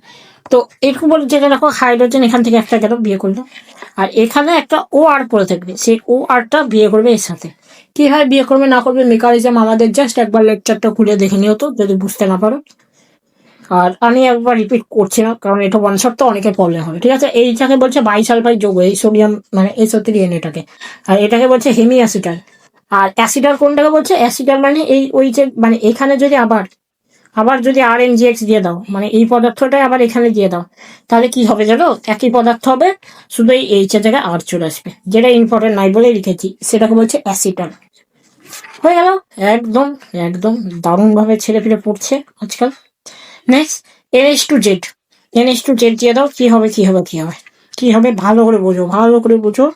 তো এরকম বলে যেটা দেখো, হাইড্রোজেন এখান থেকে একটা গেল বিয়ে করলো, আর এখানে একটা OR পড়ে থাকবে, সেই ORটা বিয়ে করবে এর সাথে। কিভাবে বিয়ে করবে না করবে মেকানিজম আমাদের জাস্ট একবার লেকচারটা খুলে দেখে নিও তো, যদি বুঝতে না পারো। আর আমি একবার রিপিট করছি না, কারণ এটা ওয়ান শট তো অনেকের প্রবলেম হবে, ঠিক আছে। এইটাকে বলছে বাইসালফাইড যৌগ, এই সোডিয়াম মানে SO3N এটাকে, আর এটাকে বলছে হেমি অ্যাসিটাল। আর অ্যাসিডাল কোনটাকে বলছে? অ্যাসিডাল মানে এই ওই যে মানে এখানে যদি আবার যদি RMGX দিয়ে দাও, মানে এই পদার্থটাই আবার এখানে দিয়ে দাও, তাহলে কি হবে জানো? একই পদার্থ হবে, শুধু এই H এর জায়গায় R চলে আসবে, যেটা ইম্পর্টেন্ট নাই বলে লিখেছি, সেটাকে বলছে অ্যাসিটাল। হয়ে গেল। একদম দারুণ ভাবে ছেলে ফিরে পড়ছে আজকাল। নেক্সট, NH2Z দিয়ে দাও। কি হবে ভালো করে বোঝো।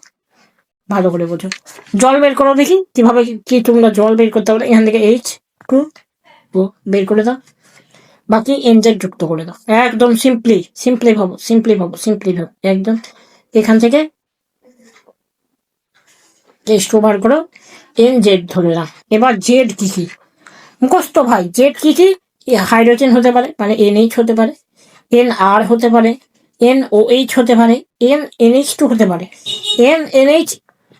জল বের করো দেখি কিভাবে, কি তোমরা জল বের করতে পারো। এখান থেকে H2 বের করে দাও, বাকি NZ যুক্ত করে দাও। একদম সিম্পলি ভাবো একদম। এখান থেকে H2 বার করো, NZ ধরে নাও। এবার জেড কি মুখস্থ ভাই, জেড কি হাইড্রোজেন হতে পারে, মানে NH হতে পারে, NR হতে পারে, NOH হতে পারে, NH2 হতে পারে, NH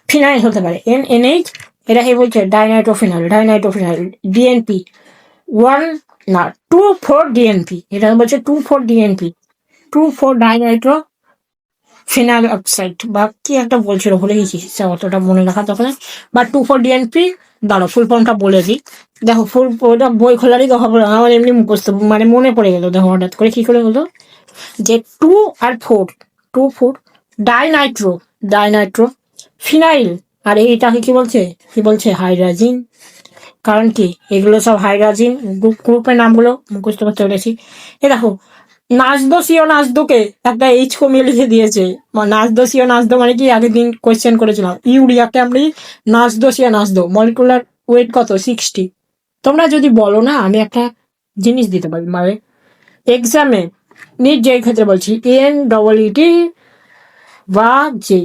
ফিনাইল হতে পারে, NH, এটাকে বলছে ডাইনাইট্রোফিনাইল, DNP 2,4-DNP, এটা বলছে 2,4-DNP, 2,4 ডাইনাইট্রো ফিনাইল অক্সাইড বা কি একটা বলছিল, ভুলে গেছি, অতটা মনে রাখা তখন। বা 2,4-DNP, দাঁড়ো ফুল ফর্মটা বলে দিই। দেখো ওটা বই খোলারই তো হবে, আমার এমনি মুখস্থ মানে মনে পড়ে গেল, দেখো হঠাৎ করে কি করে হলো, যে 2 আর 4 ডাইনাইট্রো ফিনাইল। আর এইটাকে কি বলছে হাইড্রাজিন। কারণ কি, এগুলো সব হাইড্রাজিন গ্রুপের নামগুলো মুখস্থ করতে পেরেছি। এ দেখো, নাজদোকে একটা H কমিয়ে লিখে দিয়েছে। নাজদো মানে কি, আগের দিন কোয়েশ্চেন করেছিলাম, ইউরিয়াকে আমি নাজদো, মলিকুলার ওয়েট কত 60। তোমরা যদি বলো না, আমি একটা জিনিস দিতে পারি, মানে এক্সামে নিট যে ক্ষেত্রে বলছি, NEET বা যে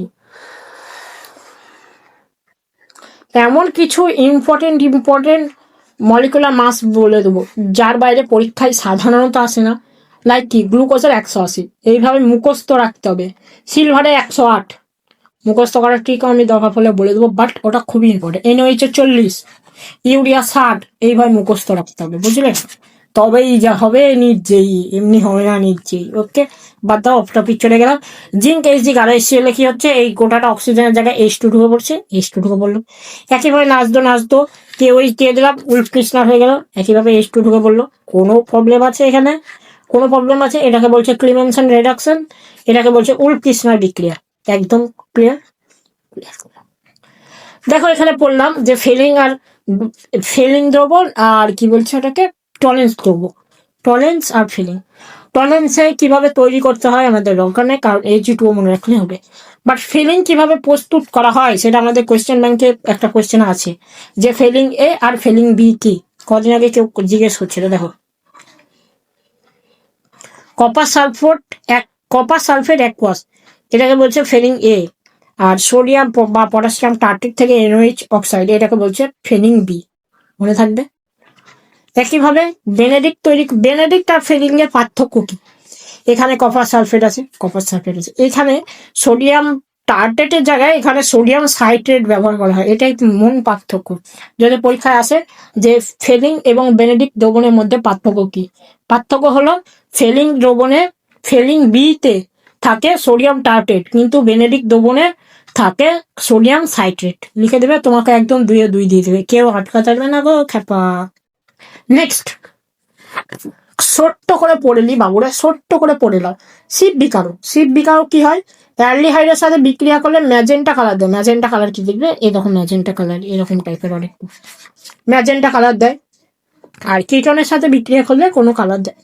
এমন কিছু ইম্পর্টেন্ট মলিকুলার মাস বলে দেবো, যার বাইরে পরীক্ষায় সাধারণত আসে না। লাইক কি, গ্লুকোজের 180, এইভাবে মুখস্থ রাখতে হবে। সিলভারে 108, মুখস্থ করার ট্রিক আমি দরকার পড়লে বলে দেবো, বাট ওটা খুবই ইম্পর্টেন্ট। NOH 40, ইউরিয়া 60, এইভাবে মুখস্থ রাখতে হবে, বুঝলে? তবেই যা হবে নির্জেই, এমনি হবে না নির্জেই। ওকে, বাদ দাও, অফ টপিক চলে গেলাম। জিঙ্ক HG আর HCl কি হচ্ছে, এই গোটাটা অক্সিজেনের জায়গায় H2 ঢুকে পড়ছে, H2 ঢুকে পড়লো। একইভাবে নাচদো KOH দিয়ে দিলাম, উল্ফ কৃষ্ণার হয়ে গেল, একইভাবে H2 ঢুকে পড়লো। কোনো প্রবলেম আছে এখানে? কোনো প্রবলেম আছে? এটাকে বলছে ক্লিমেনসন রিডাকশন, এটাকে বলছে উল্ফ কৃষ্ণার বিক্রিয়া। একদম ক্লিয়ার। দেখো এখানে পড়লাম যে ফেলিং দ্রবণ আর কি বলছে ওটাকে টলেন্স দ্রবণ, টলেন্স আর ফিলিং। টলেন্সে কিভাবে তৈরি করতে হয় আমাদের দরকার নেই, কারণ Ag2 মনে রাখলে হবে। বাট ফিলিং কিভাবে প্রস্তুত করা হয় সেটা আমাদের কোয়েশ্চেন ব্যাংকে একটা কোয়েশ্চেন আছে, যে feeling A are feeling B কি, কদিন আগে কেউ জিজ্ঞেস করছিল। দেখো কপার সালফেট অ্যাকুয়াস, এটাকে বলছে ফিলিং এ। আর সোডিয়াম বা পটাশিয়াম টার্ট্রেট থেকে NOH অক্সাইড, এটাকে বলছে ফিলিং বি। মনে থাকবে। একইভাবে বেনেডিক্ট আর ফিলিং এর পার্থক্য কি? এখানে কপার সালফেট আছে, এখানে সোডিয়াম টার্ট্রেটের জায়গায় এখানে সোডিয়াম সাইট্রেট ব্যবহার করা হয়, এটাই মূল পার্থক্য। যদি পরীক্ষায় আসে যে ফিলিং এবং বেনেডিক্ট দ্রবণের মধ্যে পার্থক্য কি, পার্থক্য হলো ফিলিং বি তে থাকে সোডিয়াম টার্ট্রেট, কিন্তু বেনেডিক্ট দ্রবণে থাকে সোডিয়াম সাইট্রেট। লিখে দেবে, তোমাকে একদম 2 এ 2 দিয়ে দেবে, কেউ আটকা থাকবে না গো খ্যাপা। নেক্সট, ছোট্ট করে পড়ে নি বাবুরা, ছোট্ট করে পড়ে নাও। শিব বিকারক কি হয়? অ্যালডিহাইডের সাথে বিক্রিয়া করলে ম্যাজেন্টা কালার দেয়। ম্যাজেন্টা কালার কি দেখবে, এরকম ম্যাজেন্টা কালার, এরকম টাইপের অনেক ম্যাজেন্টা কালার দেয়। আর কিটনের সাথে বিক্রিয়া করলে কোনো কালার দেয়।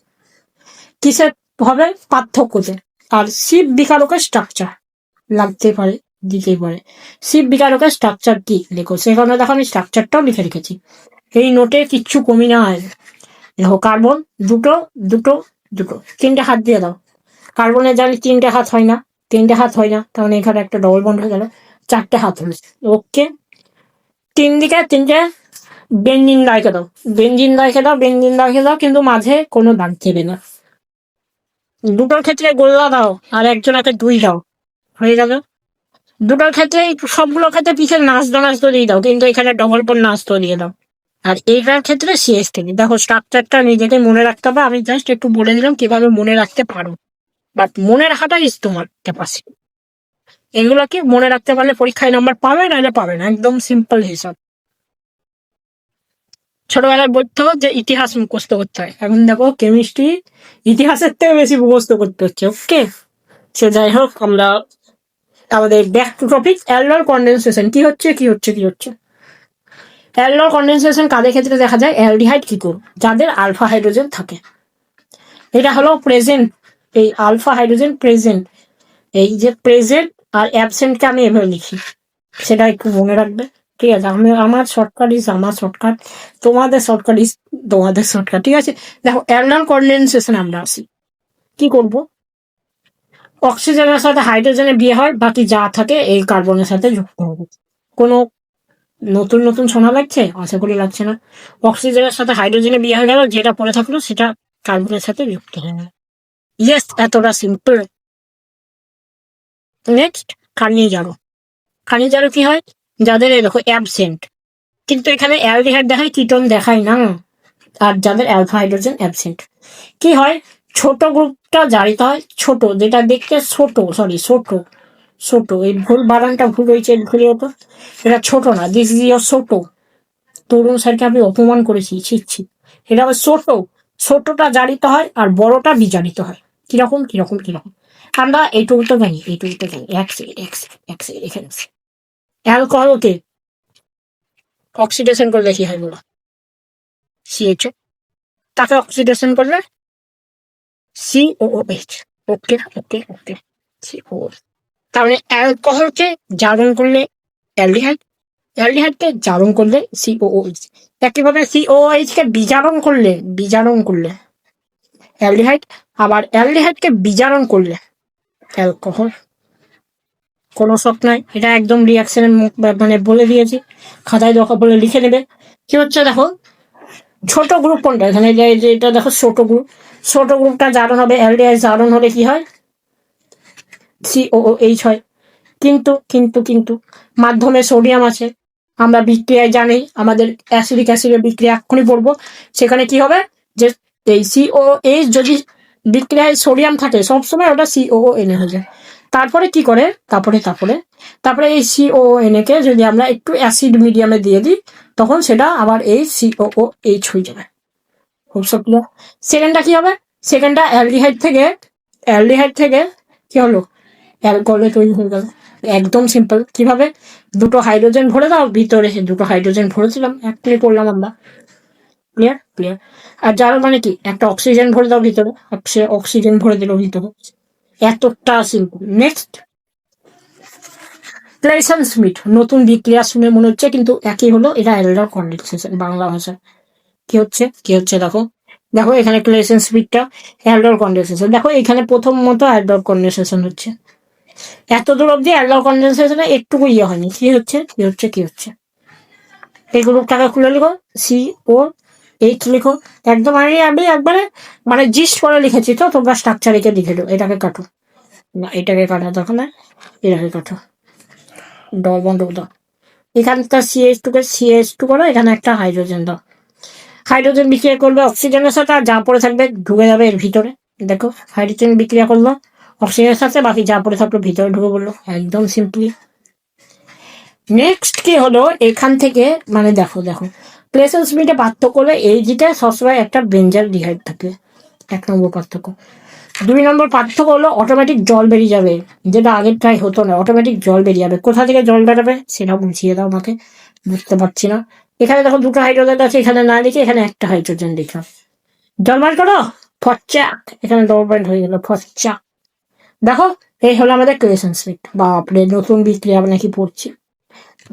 কিসের হবে? পার্থক্যতে। আর শিব বিকারকের স্ট্রাকচার লাগতে পারে, দিতেই পারে। শিব বিকারকের স্ট্রাকচার কি লেখো, সেখানে দেখো আমি স্ট্রাকচারটাও লিখে রেখেছি, এই নোটে কিচ্ছু কমি না হয়। দেখো কার্বন দুটো দুটো দুটো, 3টে হাত দিয়ে দাও। কার্বনের জানি 3টে হাত হয় না, তাহলে এখানে একটা ডবল বন্ড হয়ে গেল, 4টে হাত হলো। ওকে, 3 দিকে 3টে বেঞ্জিন রেখে দাও, কিন্তু মাঝে কোনো দাগ দেবে না। দুটোর ক্ষেত্রে গোল্লা দাও আর একজনকে 2 দাও, হয়ে গেল। দুটোর ক্ষেত্রে সবগুলোর ক্ষেত্রে পিছের নাচ দিয়ে দাও, কিন্তু এখানে ডবল বন্ড নাচ দিয়ে দাও। আর এইটার ক্ষেত্রে CH3। দেখো স্ট্রাকচারটা নিজেকে মনে রাখতে হবে, আমি জাস্ট একটু বলে দিলাম কিভাবে মনে রাখতে পারো, বাট মনে রাখাটা ইজ তোমার ক্যাপাসিটি। এগুলো কি মনে রাখতে পারলে পরীক্ষায় নাম্বার পাবে, নাহলে পাবে না, একদম সিম্পল হিসাব। ছোটবেলায় বলতো যে ইতিহাস মুখস্থ করতে হয়, এখন দেখো কেমিস্ট্রি ইতিহাসের থেকে বেশি মুখস্থ করতে হচ্ছে। ওকে, সে যাই হোক, আমরা আমাদের ব্যাক টু টপিক। অ্যালডার কন্ডেনসেশন কি হচ্ছে? অ্যালডার কন্ডেনসেশন কাদের ক্ষেত্রে দেখা যায়? অ্যালডিহাইড কিটোন, যাদের আলফা হাইড্রোজেন থাকে। এটা হলো প্রেজেন্ট, এই আলফা হাইড্রোজেন প্রেজেন্ট। এই যে প্রেজেন্ট আর অ্যাবসেন্টকে আমি এভাবে লিখি, সেটা একটু মনে রাখবে। ঠিক আছে, আমার শর্টকাট ইজ আমার শর্টকাট, তোমাদের শর্টকাট ইজ তোমাদের শর্টকাট। ঠিক আছে, দেখো অ্যালডার কন্ডেনসেশন আমরা আসি, কি করব? অক্সিজেনের সাথে হাইড্রোজেনের বিয়ে হয়, বাকি যা থাকে এই কার্বনের সাথে যুক্ত হবে। কোনো নতুন শোনা লাগছে? আশা করি লাগছে না। অক্সিজেনের সাথে হাইড্রোজেনের বিয়ে হয়ে গেল, যেটা পড়ে থাকলো সেটা কার্বনের সাথে যুক্ত হয়ে গেল। ইয়েস, এতটা সিম্পল। নেক্সট, খানিজ জারক কি হয়? যাদের দেখো অ্যাবসেন্ট, কিন্তু এখানে অ্যালডিহাইড দেখায়, কিটোন দেখায় না। আর যাদের অ্যালফা হাইড্রোজেন অ্যাবসেন্ট, কি হয়? ছোট গ্রুপটা জারিত হয়, ছোট, যেটা দেখতে ছোট, এই ভুল বানানটা ভুল হয়েছে, ভুলে হতো, এটা ছোট না, দিস ইজ ইয়োর ছোট। তরুণ স্যারকে আমি অপমান করেছি, ছিচ্ছি। এটা আবার ছোটটা জারিত হয় আর বড়টা বিজারিত হয়। কিরকম? আমরা এইটুকুটা জানি। এক সেকেন্ড এখানে অ্যালকোহলকে অক্সিডেশন করলে কি হয় বলো? CHO, তাকে অক্সিডেশন করলে COOH। ওকে, COOH। তাহলে অ্যালকোহলকে জারণ করলে অ্যালডিহাইডকে জারণ করলে COOH। একইভাবে COOH কে বিজারণ করলে অ্যালডিহাইড, আবার অ্যালডিহাইডকে বিজারণ করলে অ্যালকোহল। কোনো শখ নাই, এটা একদম রিয়াকশনের মানে বলে দিয়েছি, খাতায় দরকার বলে লিখে নেবে। কি হচ্ছে দেখো, ছোট গ্রুপ কোনটা? এখানে এটা দেখো ছোট গ্রুপটা জারণ হবে, অ্যালডিহাইড জারণ হলে কি হয়? COOH হয়। কিন্তু মাধ্যমে সোডিয়াম আছে, আমরা বিক্রিয়ায় জানি, আমাদের অ্যাসিডিক অ্যাসিডের বিক্রিয়া এক্ষুনি পড়বো, সেখানে কি হবে? যে এই COH যদি বিক্রিয়ায় সোডিয়াম থাকে সবসময়, ওটা COON হয়ে যায়। তারপরে কি করে? তারপরে এই COON কে যদি আমরা একটু অ্যাসিড মিডিয়ামে দিয়ে দিই, তখন সেটা আবার এই COOH হয়ে যাবে। খুব সক্রিয়। সেকেন্ডটা কি হবে? সেকেন্ডটা অ্যালডিহাইড থেকে কি হলো? অ্যালকোহলে তৈরি হয়ে গেল। একদম সিম্পল। কিভাবে? দুটো হাইড্রোজেন ভরে দাও ভিতরে, দুটো হাইড্রোজেন ভরে দিলাম, এক ক্লিক করলাম আমরা। Clear clear. আর যার মানে কি, একটা অক্সিজেন ভরে দাও ভিতরে, সে অক্সিজেন ভরে দিল ভিতরে। এতটা সিম্পল। নেক্সট, ক্লেইসন স্মিথ, নতুন বিক্রিয়া শুনে মনে হচ্ছে কিন্তু একই হলো, এটা অ্যালডার কন্ডেনসেশন বাংলা ভাষায়। কি হচ্ছে দেখো, দেখো এখানে ক্লেইসন স্মিথটা অ্যালডার কন্ডেনসেশন, দেখো এখানে প্রথম মতো অ্যালডার কন্ডেনসেশন হচ্ছে। এত দূর অব্দি অ্যালডার কন্ডেনসেশনে একটুকু ইয়ে হয়নি। কি হচ্ছে এই গ্রুপটাকে খুলে লিখো, সি ও এইচ লিখো। একদম আমি একবারে মানে জিস্ট করে লিখেছি, তো তোমরা স্ট্রাকচার লিখে দেবো। এটাকে কাটো না, এটাকে কাটা তখন না, এটাকে কাটো, ডল বন্ধ দাও। এখানটা CH2 করো, এখানে একটা হাইড্রোজেন দাও। হাইড্রোজেন বিক্রিয়া করবে অক্সিজেনের সাথে, আর যা পড়ে থাকবে ঢুকে যাবে এর ভিতরে। দেখো হাইড্রোজেন বিক্রিয়া করলো অক্সিজেনের সাথে, বাকি যা পড়ে থাকলো ভিতরে ঢুকে পড়লো। একদম সিম্পলি। নেক্সট কি হলো, এখান থেকে মানে দেখো প্লেসেন্স স্পিডে পার্থক্য করলে এই জিটা সবসময় একটা বেঞ্জাল ডিহাইড থাকে, 1 নম্বর পার্থক্য। 2 নম্বর পার্থক্য হলো অটোমেটিক জল বেরিয়ে যাবে, যেটা আগের ট্রাই হতো না। অটোমেটিক জল বেরিয়ে যাবে, কোথা থেকে জল বেরোবে সেটা বুঝিয়ে দাও আমাকে, বুঝতে পারছি না। এখানে দেখো দুটো হাইড্রোজেন আছে, এখানে না লিখে এখানে একটা হাইড্রোজেন লিখলাম। জল বার করো, ফচ্চাক, এখানে ডবল পয়েন্ট হয়ে গেল, ফচ্চাক। দেখো এই হলো আমাদের ক্লেসন স্পিড। বাপরে, নতুন বিক্রিয়া নাকি পড়ছি।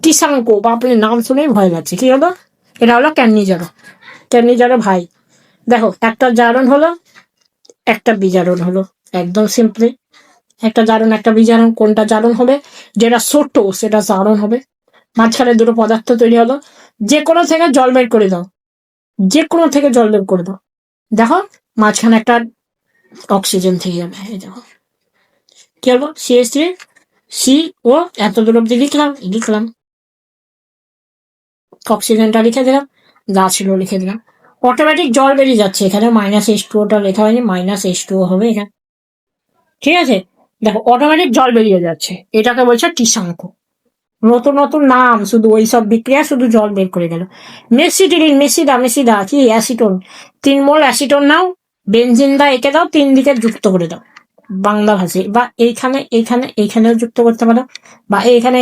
টিসাঙ্কো, বাপরে নাম শুনেই ভয় লাগছে। কি হলো? এটা হলো ক্যান্নিজারো ভাই। দেখো একটা জারণ হলো, একটা বিজারণ হলো। একদম সিম্পলি, একটা জারণ একটা বিজারণ। কোনটা জারণ হবে? যেটা ছোট সেটা জারণ হবে। মাঝখানে দুটো পদার্থ তৈরি হলো, যে কোনো থেকে জল বের করে দাও, দেখো মাঝখানে একটা অক্সিজেন থেকে যাবে। এই দেখো কি হলো, CH3 সি ও, এত দূর অব্দি লিখলাম, অক্সিজেনটা লিখে দিলাম, যা ছিল লিখে দিলাম। অটোমেটিক জল বেরিয়ে যাচ্ছে, এখানে -H2ওটা লেখা হয়নি, -H2O হবে এখানে। ঠিক আছে, দেখো অটোমেটিক জল বেরিয়ে যাচ্ছে, এটাকে বলছে টিসাঙ্ক। নতুন নতুন নাম, শুধু ওই সব বিক্রিয়া শুধু জল বের করে গেল। মেসিদা কি অ্যাসিটোন, 3 মোল অ্যাসিটোন নাও, বেনজিন দা এঁকে দাও, 3 দিকে যুক্ত করে দাও বাংলা ভাষায়, বা এইখানেও যুক্ত করতে পারো, বা এখানে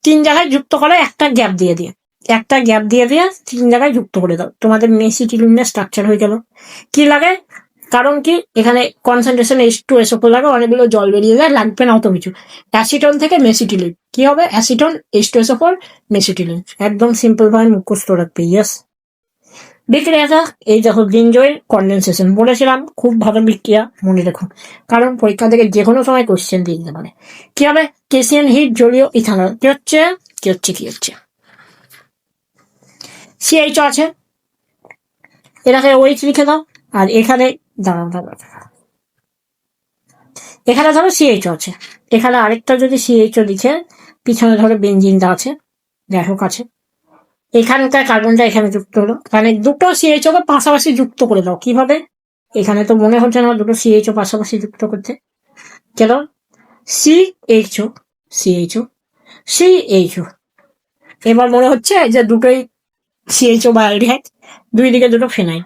3 জায়গায় যুক্ত করে, একটা গ্যাপ দিয়ে 3 জায়গায় যুক্ত করে দাও, তোমাদের মেসিটিলিনের স্ট্রাকচার হয়ে গেল। কি লাগে? কারণ কি, এখানে কনসেন্ট্রেশন H2SO4 লাগে, অনেকগুলো জল বেরিয়ে যায়, লাগবে না অত কিছু। অ্যাসিটন থেকে মেসিটিলিন কি হবে? Acetone H2SO4 মেসিটিলিন। একদম সিম্পল ভাবে মুখস্থ রাখবে। ইয়েস, বিক্রিয়াটা এই দেখো, বেঞ্জয়ের কন্ডেনসেশন বলেছিলাম, খুব ভালো বিক্রিয়া, মনে রেখো, কারণ পরীক্ষা থেকে যে কোনো সময় কোশ্চেন দিয়ে দিতে পারে। কি হবে? কেসিয়ান হিট জলীয় ইথানল। কি হচ্ছে CH আছে, এটাকে OH লিখে দাও, আর এখানে দাঁড়াও, এখানে ধরো CH আছে, এখানে আরেকটা যদি CH লিখে, পিছনে ধরো বেঞ্জিনটা আছে, দেখো কাছে, এখানকার কার্বনটা এখানে যুক্ত হলো, মানে দুটো CH কে পাশাপাশি যুক্ত করে দাও। কিভাবে? এখানে তো মনে হচ্ছে না দুটো CH পাশাপাশি যুক্ত করতে, কেন? CHO CHO CHO, এবার মনে হচ্ছে যে দুটোই CHO বা অ্যালডিহাইড, দুই দিকে দুটো ফেনাইল।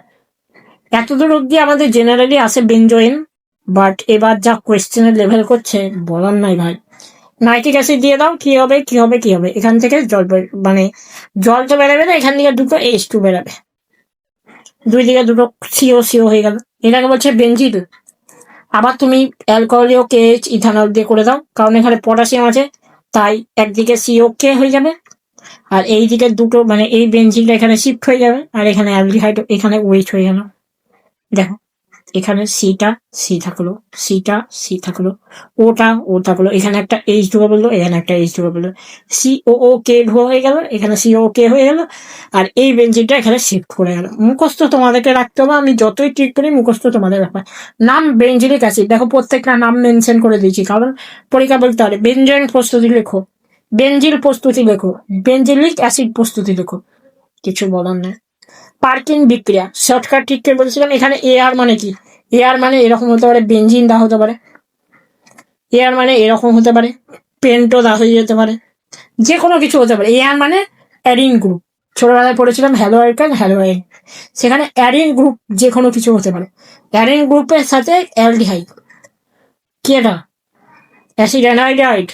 এতদূর অব্দি আমাদের জেনারেলি আসে বেঞ্জোইন, বাট এবার যা কোয়েশ্চেনের লেভেল করছে বলার নাই ভাই। নাইট্রিক অ্যাসিড দিয়ে দাও, কি হবে? এখান থেকে জল মানে জল তো বেরোবে না, এখান থেকে দুটো H2 বেরোবে, দুই দিকে দুটো CO হয়ে গেল, এটাকে বলছে বেঞ্জিল। আবার তুমি অ্যালকোহলীয় KH ইথানল দিয়ে করে দাও, কারণ এখানে পটাশিয়াম আছে, তাই একদিকে COK হয়ে যাবে, আর এই দিকে দুটো মানে এই বেঞ্জিলটা এখানে শিফট হয়ে যাবে, আর এখানে অ্যালডিহাইড এখানে ওয়েট হয়ে গেল। দেখো এখানে সি থাকলো, ও থাকলো, এখানে একটা H ঢুকে বললো, এখানে একটা H ঢুকে বললো, COOK হয়ে গেল, এখানে COK হয়ে গেল, আর এই বেঞ্জিনটা এখানে শিফট করে গেল। মুখস্থ তোমাদেরকে রাখতে হবে, আমি যতই ট্রিক করি মুখস্থ তোমাদের ব্যাপার। নাম বেঞ্জিলিক অ্যাসিড, দেখো প্রত্যেকটা নাম মেনশন করে দিয়েছি, কারণ পরীক্ষা বলতে পারে বেঞ্জয়েন প্রস্তুতি লেখো, বেঞ্জিল প্রস্তুতি লেখো, বেঞ্জিলিক অ্যাসিড প্রস্তুতি লেখো, কিছু বলার নেই। পার্কিং বিক্রিয়া শর্টকাট ঠিক করে বলেছিলাম। এখানে এআর মানে কি? এআর মানে এরকম হতে পারে, বেঞ্জিন দা হতে পারে, এআর মানে এরকম হতে পারে, পেন্টো দা হয়ে যেতে পারে, যে কোনো কিছু হতে পারে। এআর মানে অ্যারিন গ্রুপ, ছোটবেলায় পড়েছিলাম হ্যালোয়াইন, সেখানে অ্যারিন গ্রুপ যে কোনো কিছু হতে পারে। অ্যারিন গ্রুপের সাথে অ্যালডিহাইড, কি এটা? অ্যাসিড অ্যানাইডাইড,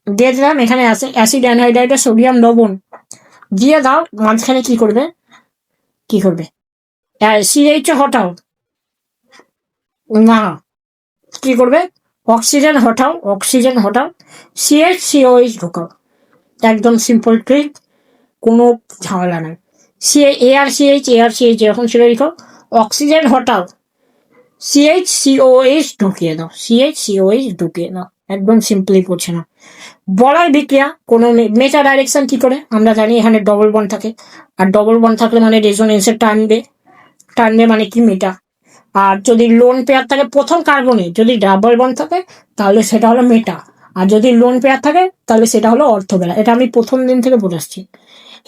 দিয়ে দিলাম। এখানে অ্যাসিড অ্যানহাইড্রাইডের সোডিয়াম লবণ দিয়ে দাও। মাঝখানে কি করবে সিএইচ হটাও না, কি করবে অক্সিজেন হটাও সিএইচ ঢোকাও। একদম সিম্পল ট্রিক, কোনো ঝামেলা নাই। এআরসিএইচ এরকম ছিল লিখো, অক্সিজেন হটাও সিএইচ ঢুকিয়ে দাও। একদম সিম্পলি পড়ছে না। বলার বিক্রিয়া কোনো মেটা ডাইরেকশন কি করে আমরা জানি, এখানে ডবল বন্ড থাকে, আর ডবল বন্ড থাকলে মানে রেজোনেন্সের টানবে মানে কি মেটা। আর যদি লোন পেয়ার থাকে প্রথম কার্বনে, যদি ডাবল বন্ড থাকে তাহলে সেটা হলো মেটা, আর যদি লোন পেয়ার থাকে তাহলে সেটা হলো অর্থোবেলা। এটা আমি প্রথম দিন থেকে বলে আসছি।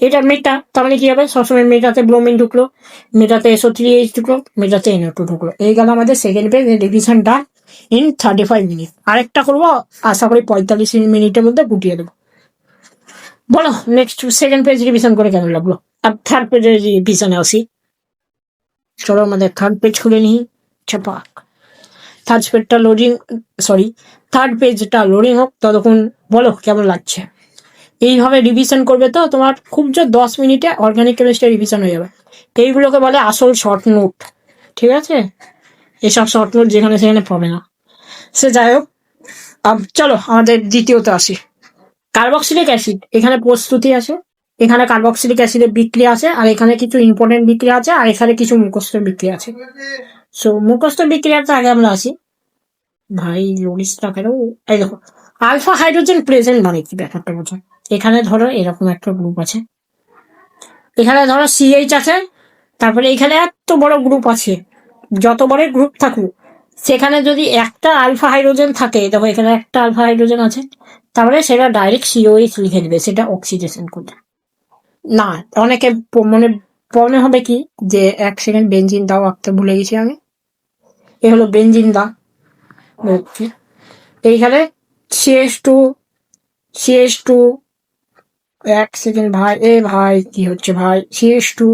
এটা মেটা, তার মানে কি হবে, সবসময় মেটাতে ব্রোমিন ঢুকলো, মেটাতে SO3H ঢুকলো, মেটাতে NO2 ঢুকলো। এই গেল আমাদের second page revision done in 35 minute. আরেকটা করবো, আশা করি 45 মিনিটের মধ্যে গুটিয়ে দেবো। বলো নেক্সট সেকেন্ড পেজ রিভিশন করে কেমন লাগলো। আর থার্ড পেজের রিভিশনে আসি। চলো আমাদের থার্ড পেজ খুলে নিই। ছাপাক থার্ড পেজটা লোডিং হোক ততক্ষণ বলো কেমন লাগছে। এইভাবে রিভিশন করবে তো তোমার খুব জোর 10 মিনিটে অর্গানিক কেমিস্ট্রি রিভিশন হয়ে যাবে। এইগুলোকে বলে আসল শর্ট নোট, ঠিক আছে? এসব শর্ট নোট যেখানে সেখানে পাবে না। সে যাই হোক, চলো আমাদের দ্বিতীয়তে আসি। কার্বক্সিলিক অ্যাসিড, এখানে প্রস্তুতি আছে, এখানে কার্বক্সিলিক অ্যাসিডের বিক্রিয়া আছে, আর এখানে কিছু ইম্পর্টেন্ট বিক্রিয়া আছে, আর এখানে কিছু মুখস্থ বিক্রিয়া আছে। সো মুখস্থ বিক্রিয়াটা আগে আমরা আসি। ভাই লরিসটা কেন, এই দেখো আলফা হাইড্রোজেন প্রেজেন্ট মানে কি ব্যাপারটা বোঝো। এখানে ধরো এরকম একটা গ্রুপ আছে, এখানে ধরো সিএইচ আছে, তারপরে এখানে এত বড় গ্রুপ আছে। যত বড় গ্রুপ থাকুক সেখানে যদি একটা আলফা হাইড্রোজেন থাকে, দেখো এখানে একটা আলফা হাইড্রোজেন আছে, তাহলে সেটা ডাইরেক্ট সিওএইচ লিখে দেবে, সেটা অক্সিডেশন করবে না। অনেকে মনে প্রবলেম হবে কি যে 1 সেকেন্ড বেঞ্জিন দাও, আঁকতে ভুলে গেছি আমি। এ হলো বেঞ্জিন দা, এইখানে সিএস টু 1 সেকেন্ড ভাই কি হচ্ছে ভাই, সিএস টু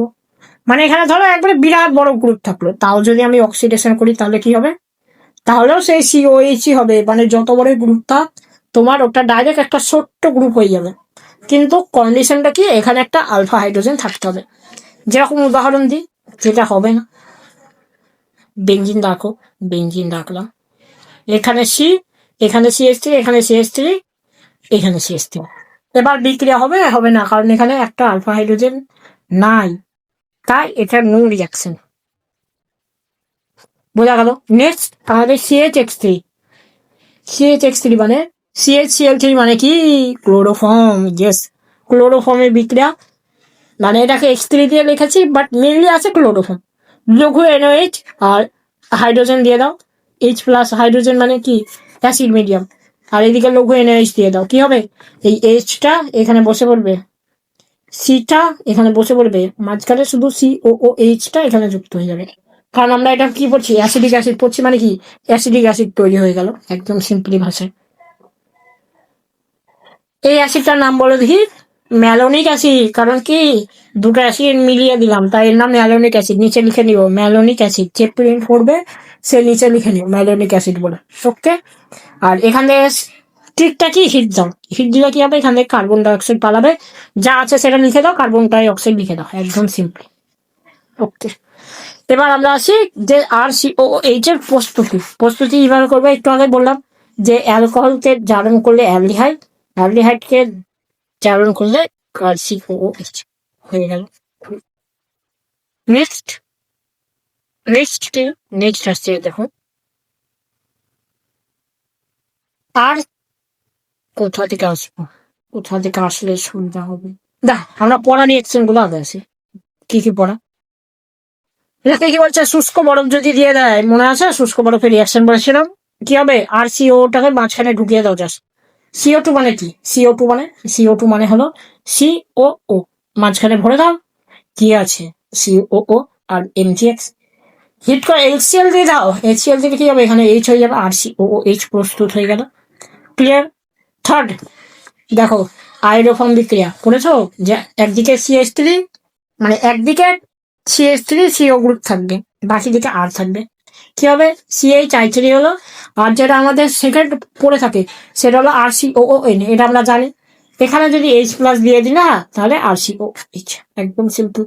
মানে এখানে ধরো একবারে বিরাট বড় গ্রুপ থাকলো, তাও যদি আমি অক্সিডেশন করি তাহলে কি হবে, তাহলেও সেই সিওএইচই হবে। মানে যত বড় গ্রুপ থাক তোমার ওটা ডাইরেক্ট একটা ছোট্ট গ্রুপ হয়ে যাবে, কিন্তু কন্ডিশনটা কি, এখানে একটা আলফা হাইড্রোজেন থাকতে হবে। যেরকম উদাহরণ দিই, যেটা হবে না, বেঞ্জিন রাখলাম, এখানে এখানে সিএস3, এখানে সিএস3, এখানে সিএস3। এবার বিক্রিয়া হবে না, কারণ এখানে একটা আলফা হাইড্রোজেন নাই, তাই এটা নো রিয়াকশন। বোঝা গেল? নেক্সট আমাদের সিএইচএক্স3 মানে CHCl3 মানে কি, ক্লোরোফর্ম। ইয়েস, ক্লোরোফর্মের বিক্রিয়া, মানে এটাকে X3 দিয়ে লিখেছি, বাট মেনলি আছে ক্লোরোফর্ম। লঘু NOH আর হাইড্রোজেন দিয়ে দাও, H প্লাস হাইড্রোজেন মানে কি অ্যাসিড মিডিয়াম, আর এদিকে লঘু NOH দিয়ে দাও, কি হবে, এই Hটা এখানে বসে পড়বে, সিটা এখানে বসে পড়বে, মাঝখানে শুধু COOHটা এখানে যুক্ত হয়ে যাবে। কারণ আমরা এটা কি পড়ছি, অ্যাসিডিক অ্যাসিড পড়ছি, মানে কি অ্যাসিডিক অ্যাসিড তৈরি হয়ে গেল একদম সিম্পলি ভাষায়। এই অ্যাসিডটার নাম বলো দেখি, ম্যালোনিক অ্যাসিড। কারণ কি দুটো অ্যাসিড মিলিয়ে দিলাম, তাই এর নাম ম্যালোনিক অ্যাসিড। নিচে লিখে নিব ম্যালোনিক অ্যাসিড, যে প্রিন্ট করবে সে নিচে লিখে নিও ম্যালোনিক অ্যাসিড বলে। ওকে, আর এখান থেকে ট্রিকটা কি, হিট দাও। হিট দিলে কি হবে, এখান থেকে কার্বন ডাইঅক্সাইড পালাবে, যা আছে সেটা লিখে দাও, কার্বন ডাইঅক্সাইড লিখে দাও, একদম সিম্পল। ওকে, এবার আমরা আসি যে RCOOH এর প্রস্তুতি কিভাবে করবে। একটু আগে বললাম যে অ্যালকোহলকে জারণ করলে অ্যালডিহাইডকে জারণ করলে RCOOH হয়ে গেল। নেক্সট আসছে দেখো, আর কোথা থেকে আসলে সুবিধা হবে। আমরা পড়া রিয়েকশন গুলো আগে আসি। কি পড়া, এটাকে কি বলছে, শুষ্ক বরফ যদি দিয়ে দেয়, মনে আছে শুষ্ক বরফের রিয়াকশন বলেছিলাম, কি হবে, RCOটাকে মাঝখানে ঢুকিয়ে দাও জাস্ট। CO2 মানে কি, CO2 মানে হলো COO, মাঝখানে ভরে দাও, কি আছে COO আর MgX, হিট করে HCl দিয়ে দাও, HCl দিলে কি হবে, এখানে H হয়ে যাবে, RCOOH প্রস্তুত হয়ে গেল। ক্লিয়ার? থার্ড দেখো, আয়োডোফর্ম বিক্রিয়া করেছো, যে একদিকে CH3 মানে একদিকে CH3 CO গ্রুপ থাকবে, বাকি দিকে R থাকবে। কি হবে CH3 হলো, আর যেটা আমাদের সেকেন্ড পড়ে থাকে সেটা হলো RCOON, এটা আমরা জানি। এখানে যদি H+ দিয়ে দিই না তাহলে RCOH, একদম সিম্পল,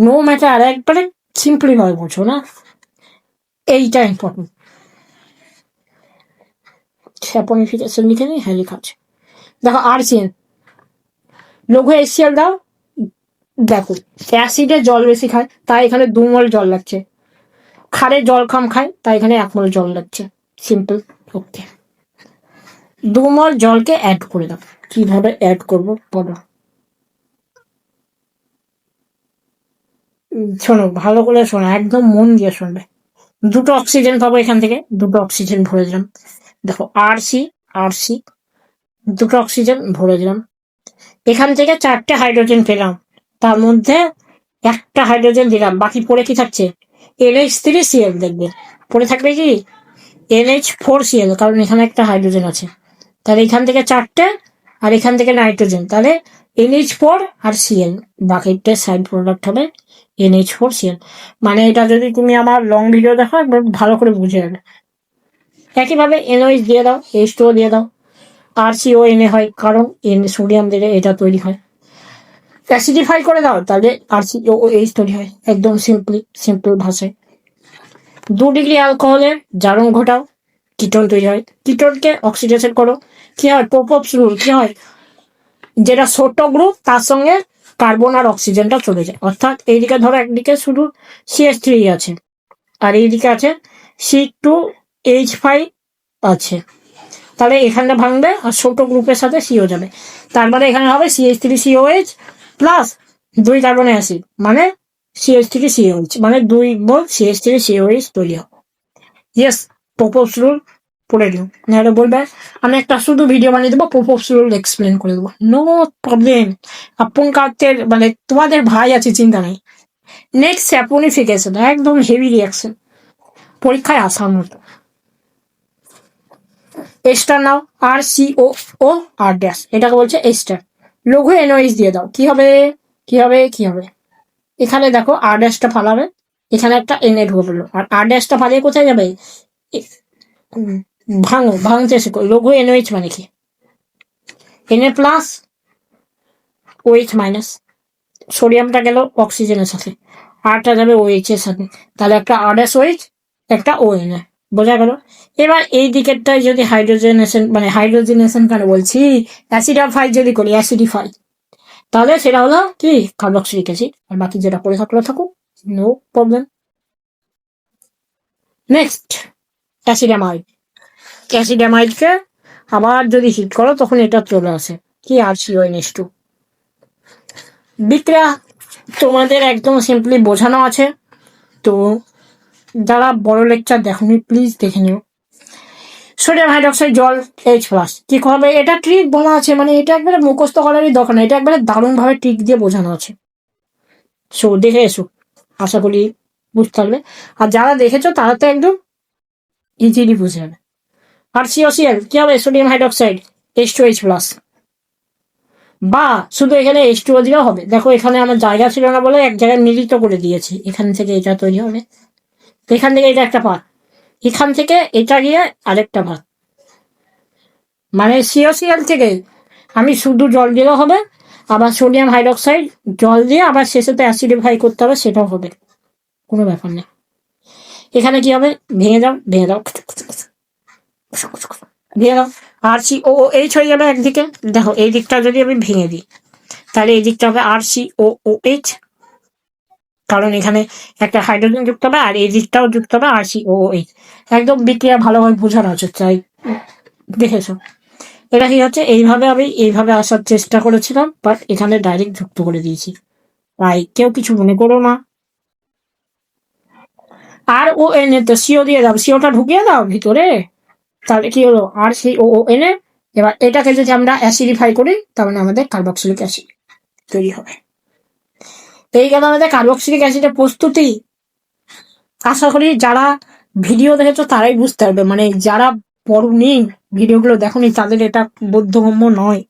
নো ম্যাটার, একবারে সিম্পলি ভাবে বুঝো না, এইটা ইম্পর্টেন্ট। স্যাপনিফিকেশন লিখে নিই, হ্যাঁ লেখা আছে। দেখো RCN, লঘু HCl দাও, দেখো অ্যাসিডে জল বেশি খায় তাই এখানে 2 মোল জল লাগছে, ক্ষারে জল কম খায় তাই এখানে 1 মোল জল লাগছে, সিম্পল। ওকে, 2 মোল জলকে অ্যাড করে দাও। কিভাবে অ্যাড করবো বলো? শোনো, ভালো করে শোনো, একদম মন দিয়ে শুনবে। 2টো অক্সিজেন পাবো এখান থেকে, 2টো অক্সিজেন ভরে দিলাম। দেখো আরসি, আরসি, 2টো অক্সিজেন ভরে দিলাম। এখান থেকে 4টে হাইড্রোজেন পেলাম, তার মধ্যে 1টা হাইড্রোজেন দিলাম, বাকি পড়ে কি থাকছে? NH3Cl, দেখবে পড়ে থাকবে কি NH4Cl, কারণ এখানে একটা হাইড্রোজেন আছে। তাহলে এখান থেকে 4টে, আর এখান থেকে নাইট্রোজেন, তাহলে NH4 আর Cl, বাকিটা সাইড প্রোডাক্ট হবে NH4Cl। মানে এটা যদি তুমি আমার লং ভিডিও দেখো একবার ভালো করে বুঝে যাবে। একইভাবে NOH দিয়ে দাও, H2O দিয়ে দাও, RCONA হয় কারণ সোডিয়াম দিলে এটা তৈরি হয়। অ্যাসিডিফাই করে দাও তাহলে RCOOH তৈরি হয়, একদম সিম্পল ভাষায়। 2 ডিগ্রি অ্যালকোহলের জারণ ঘটাও, কিটোন তৈরি হয়। কিটোনকে অক্সিডেশন করো, কি হয়? পোপপস রুল, কি হয়? যেটা ছোট গ্রুপ তার সঙ্গে কার্বন আর অক্সিজেনটা চলে যায়, অর্থাৎ এইদিকে ধরো একদিকে শুধু CH3 আছে আর এইদিকে আছে C2H5 আছে, তাহলে এখানটা ভাঙবে আর ছোট গ্রুপের সাথে CO যাবে, তার মানে এখানে হবে CH3COH প্লাস 2 কার্বন অ্যাসিড, মানে CH3COH, মানে 2 মোল CH3COH তৈরি হবে। ইয়েস, পোপপস রুল পড়ে দিও, নাহলে বলবে আমি একটা শুধু ভিডিও বানিয়ে দেবো, পোপপস রুল এক্সপ্লেন করে দেবো, নো প্রবলেম। আপন কার্তের মানে তোমাদের ভাই আছে, চিন্তা নেই। নেক্সট স্যাপনিফিকেশন, একদম হেভি রিয়াকশন, পরীক্ষায় আসার মতো। এস্টার নাও, RCOO R-, এটাকে বলছে এস্টার। লঘু NOH দিয়ে দাও, কি হবে? কি হবে? কি হবে? এখানে দেখো R-টা ফালাবে, এখানে একটা Na ঢুকলো, আর R-টা ফালিয়ে কোথায় যাবে? ভাঙতে শেখো। লঘু NOH মানে কি? Na+, OH-, সোডিয়ামটা গেল অক্সিজেনের সাথে, আরটা যাবে OH এর সাথে, তাহলে একটা RSOH, একটা ONA, বোঝা গেল? এবার এই দিকেরটাই যদি হাইড্রোজেনেশন, মানে হাইড্রোজেনেশন কেন বলছি, অ্যাসিডিফাই যদি করি, অ্যাসিডিফাই, তাহলে সেটা হলো কি কার্বক্সিলিক অ্যাসিড, আর বাকি যেটা পড়ে থাকলো থাকুক, নো প্রবলেম। নেক্সট অ্যাসিডামাইড, অ্যাসিডামাইডকে আবার যদি হিট করো তখন এটা চলে আসে কি RCONH2। বিক্রিয়া তোমাদের একদম সিম্পলি বোঝানো আছে, তো যারা বড় লেকচার দেখনি প্লিজ দেখে নিও। সোডিয়াম হাইড্রোক্সাইড জল H+, কি হবে? এটা ট্রিক বলা আছে, মানে এটা একবারে মুখস্থ করারই দরকার না, এটা একবারে দারুণ ভাবে ট্রিক দিয়ে বোঝানো আছে। সো দেখে এসো, আশা করি বুঝতে পারবে, আর যারা দেখেছো তারা তো একদম ইজিলি বুঝে যাবে। আর COCl কি হবে? সোডিয়াম হাইড্রোক্সাইড H2H+, বা শুধু এখানে H2O দিলেও হবে। দেখো এখানে আমার জায়গা ছিল না বলে এক জায়গায় মিলিত করে দিয়েছি, এখান থেকে এটা তৈরি হবে, এখান থেকে এটা একটা পাত, এখান থেকে এটা গিয়ে আরেকটা ভাত, মানে COCl থেকে আমি শুধু জল দিলেও হবে, আবার সোডিয়াম হাইড্রোক্সাইড জল দিয়ে আবার শেষে তো অ্যাসিডিফাই করতে হবে, সেটাও হবে, কোনো ব্যাপার নেই। এখানে কি হবে? ভেঙে দাও, ভেঙে দাও, ভেঙে দাও, RCOOH হয়ে যাবে একদিকে। দেখো এই দিকটা যদি আমি ভেঙে দিই তাহলে এই দিকটা হবে RCOOH, কারণ এখানে একটা হাইড্রোজেন যুক্ত হবে, আর এই দিকটাও যুক্ত হবে RCOOH। একদম বিক্রিয়া ভালোভাবে বোঝানো হচ্ছে, তাই দেখেছো। এটা কি হচ্ছে? এইভাবে আমি এইভাবে আসার চেষ্টা করেছিলাম, বাট এখানে ডাইরেক্ট যুক্ত করে দিয়েছি, তাই কেউ কিছু মনে করো না। আর ONA তো CO দিয়ে দাও, COটা ঢুকিয়ে দাও ভিতরে, তাহলে কি হলো? RCOONA। এবার এটাকে যদি আমরা অ্যাসিডিফাই করি তাহলে আমাদের কার্বক্সিলিক অ্যাসিড তৈরি হবে। এই গেল আমাদের কার্বক্সিলিক অ্যাসিডের প্রস্তুতি। আশা করি যারা ভিডিও দেখেছো তারাই বুঝতে পারবে, মানে যারা পড়নি ভিডিওগুলো দেখোনি তাদের এটা বোধগম্য নয়।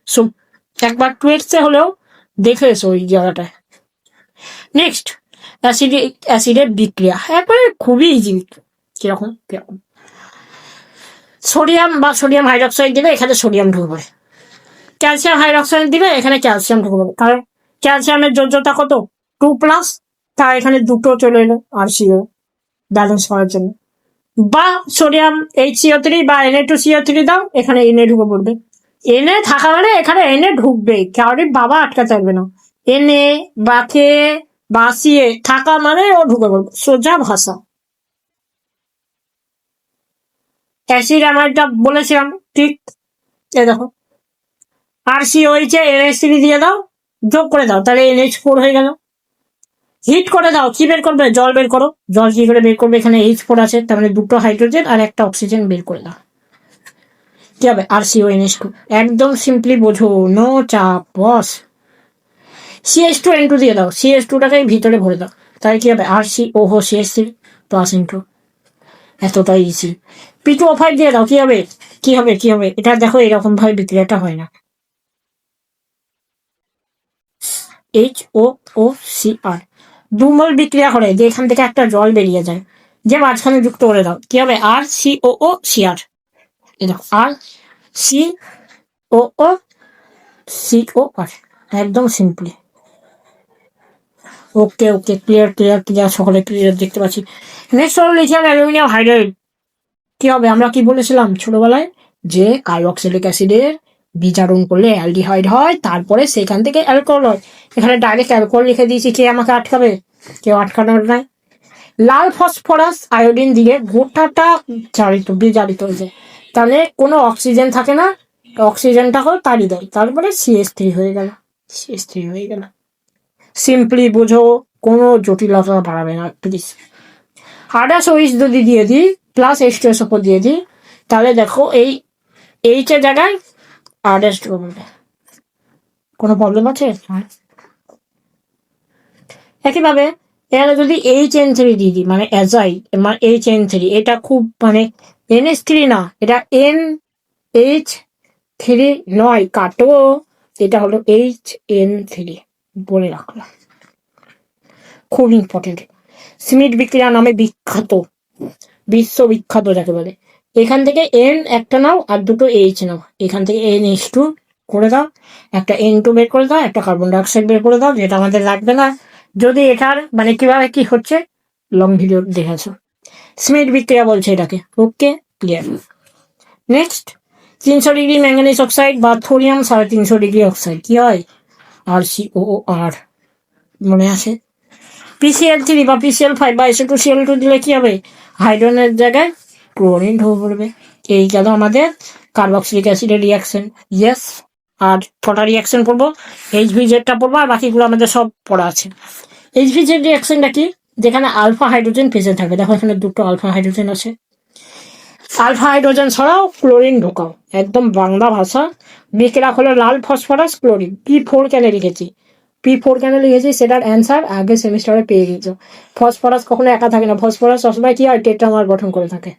সো একবার টুয়েটসে হলেও দেখে এসো ওই জায়গাটায়। নেক্সট অ্যাসিডের বিক্রিয়া, একবারে খুবই ইজি। কিরকম কিরকম সোডিয়াম বা সোডিয়াম হাইড্রক্সাইড দিলে এখানে সোডিয়াম ঢুকবে, ক্যালসিয়াম হাইড্রক্সাইড দিলে এখানে ক্যালসিয়াম ঢুকবে, কারণ ক্যালসিয়ামের যোজ্যতা কত 2+, তার এখানে দুটো চলে এলো আর সিও ব্যালেন্স করার জন্য। বা সোডিয়াম HCO3 বা Na2CO3 দাও, এখানে Na ঢুকে পড়বে। Na থাকা মানে এখানে Na ঢুকবে, কারোর বাবা আটকাতে পারবে না। Na বা K বা Ca থাকা মানে ও ঢুকে পড়বে, সোজা ভাষা। অ্যাসিড আমারটা বলেছিলাম ঠিক, এ দেখো আর COH এ NH3 দিয়ে দাও, যোগ করে দাও, তাহলে NH4 হয়ে গেল। হিট করে দাও, কি বের করবে, জল বের করো। জল কি করে বের করবে, এখানে H4 আছে, তার মানে দুটো হাইড্রোজেন আর একটা অক্সিজেন বের করে দাও, কি হবে RCONH2। একদম সিম্পলি বোঝো, নো চাপ বস। CH2N2 দিয়ে দাও, CH2টাকে ভিতরে ভরে দাও, তাই কি হবে RCOOCH3 প্লাস ইন্টু, এতটাই ইজি। P2O5 দিয়ে দাও, কি হবে কি হবে কি হবে, এটা দেখো এরকম ভাবে বিক্রিয়াটা হয় না। HOOCR 2 মোল বিক্রিয়া করে, যে এখান থেকে একটা জল বেরিয়ে যায়, যে মাঝখানে যুক্ত করে দাও, কি হবে RCOOCR। এই দেখো RCOOCOR, একদম সিম্পলি। ওকে ওকে, ক্লিয়ার ক্লিয়ার ক্লিয়ার, সকলে ক্লিয়ার দেখতে পাচ্ছি। নেক্সট হলো লিথিয়াম অ্যালুমিনিয়াম হাইড্রাইড। কি হবে, আমরা কি বলেছিলাম ছোটবেলায়, যে কার্বক্সিলিক অ্যাসিডের বিজারণ করলে অ্যালডিহাইড হয়, তারপরে সেখান থেকে অ্যালকোহল হয়। এখানে ডাইরেক্ট অ্যালকোহল লিখে দিয়েছি, কে আমাকে আটকাবে, কেউ আটকানোর নাই। লাল ফসফরাস আয়োডিন দিয়ে গোটাটা বিজারিত হয়ে যায়, তাহলে কোনো অক্সিজেন থাকে না, অক্সিজেনটাকেও তাড়িয়ে দেয়, তারপরে CH3 হয়ে গেল, CH3 হয়ে গেল। সিম্পলি বোঝো, কোনো জটিলতা বাড়াবে না প্লিজ। হার্ডাস ওইচ যদি দিয়ে দিই প্লাস H2SO4 দিয়ে দিই, তাহলে দেখো এই H এর জায়গায় হার্ডাস ঢুকবে, কোনো প্রবলেম আছে? একইভাবে এখানে যদি HN3 দিয়ে দিই, মানে অ্যাজাইড, মানে HN3, এটা খুব মানে NH3 না, এটা NH3 নয়, কাটো, এটা হলো HN3, বলে রাখলাম, খুব ইম্পর্টেন্ট। স্মিথ বিক্রিয়া নামে বিখ্যাত, বিশ্ববিখ্যাত যাকে বলে। এখান থেকে N একটা নাও আর দুটো H নাও, এখান থেকে NH2 করে দাও, একটা N2 বের করে দাও, একটা কার্বন ডাইঅক্সাইড বের করে দাও, যেটা আমাদের লাগবে না। যদি এটার মানে কিভাবে কি হচ্ছে লং ভিডিও দেখেছো, স্মিথ বিক্রিয়া বলছে এটাকে। Okay clear. Next 300 degree manganese oxide বা থোরিয়াম 350 ডিগ্রি অক্সাইড, কি হয় RCOOR, মনে আছে? PCl3 বা PCl5 বা SO2Cl2 দিলে কি হবে, হাইড্রোজেনের জায়গায় ক্লোরিন ঢুকে পড়বে। এই গেল আমাদের কার্বক্সিলিক অ্যাসিডের রিয়াকশন। ইয়েস, আর কটা রিয়াকশন পড়বো, HVZ-টা পড়বো, আর বাকিগুলো আমাদের সব পড়া আছে। HVZ রিয়াকশনটা কি, যেখানে আলফা হাইড্রোজেন প্রেজেন্ট থাকবে, দেখো এখানে দুটো আলফা হাইড্রোজেন আছে, আলফা হাইড্রোজেন ছাড়াও ক্লোরিন ঢোকাও, একদম বাংলা ভাষা। বিক্রিয়া হলো লাল ফসফরাস ক্লোরিন। P4 কেন লিখেছি, P4 কেন লিখেছি সেটার অ্যান্সার আগে সেমিস্টারে পেয়ে গেছো। ফসফরাস কখনো একা থাকে না, ফসফরাস সবসময় কি হয়, টেট্রামার গঠন করে থাকে।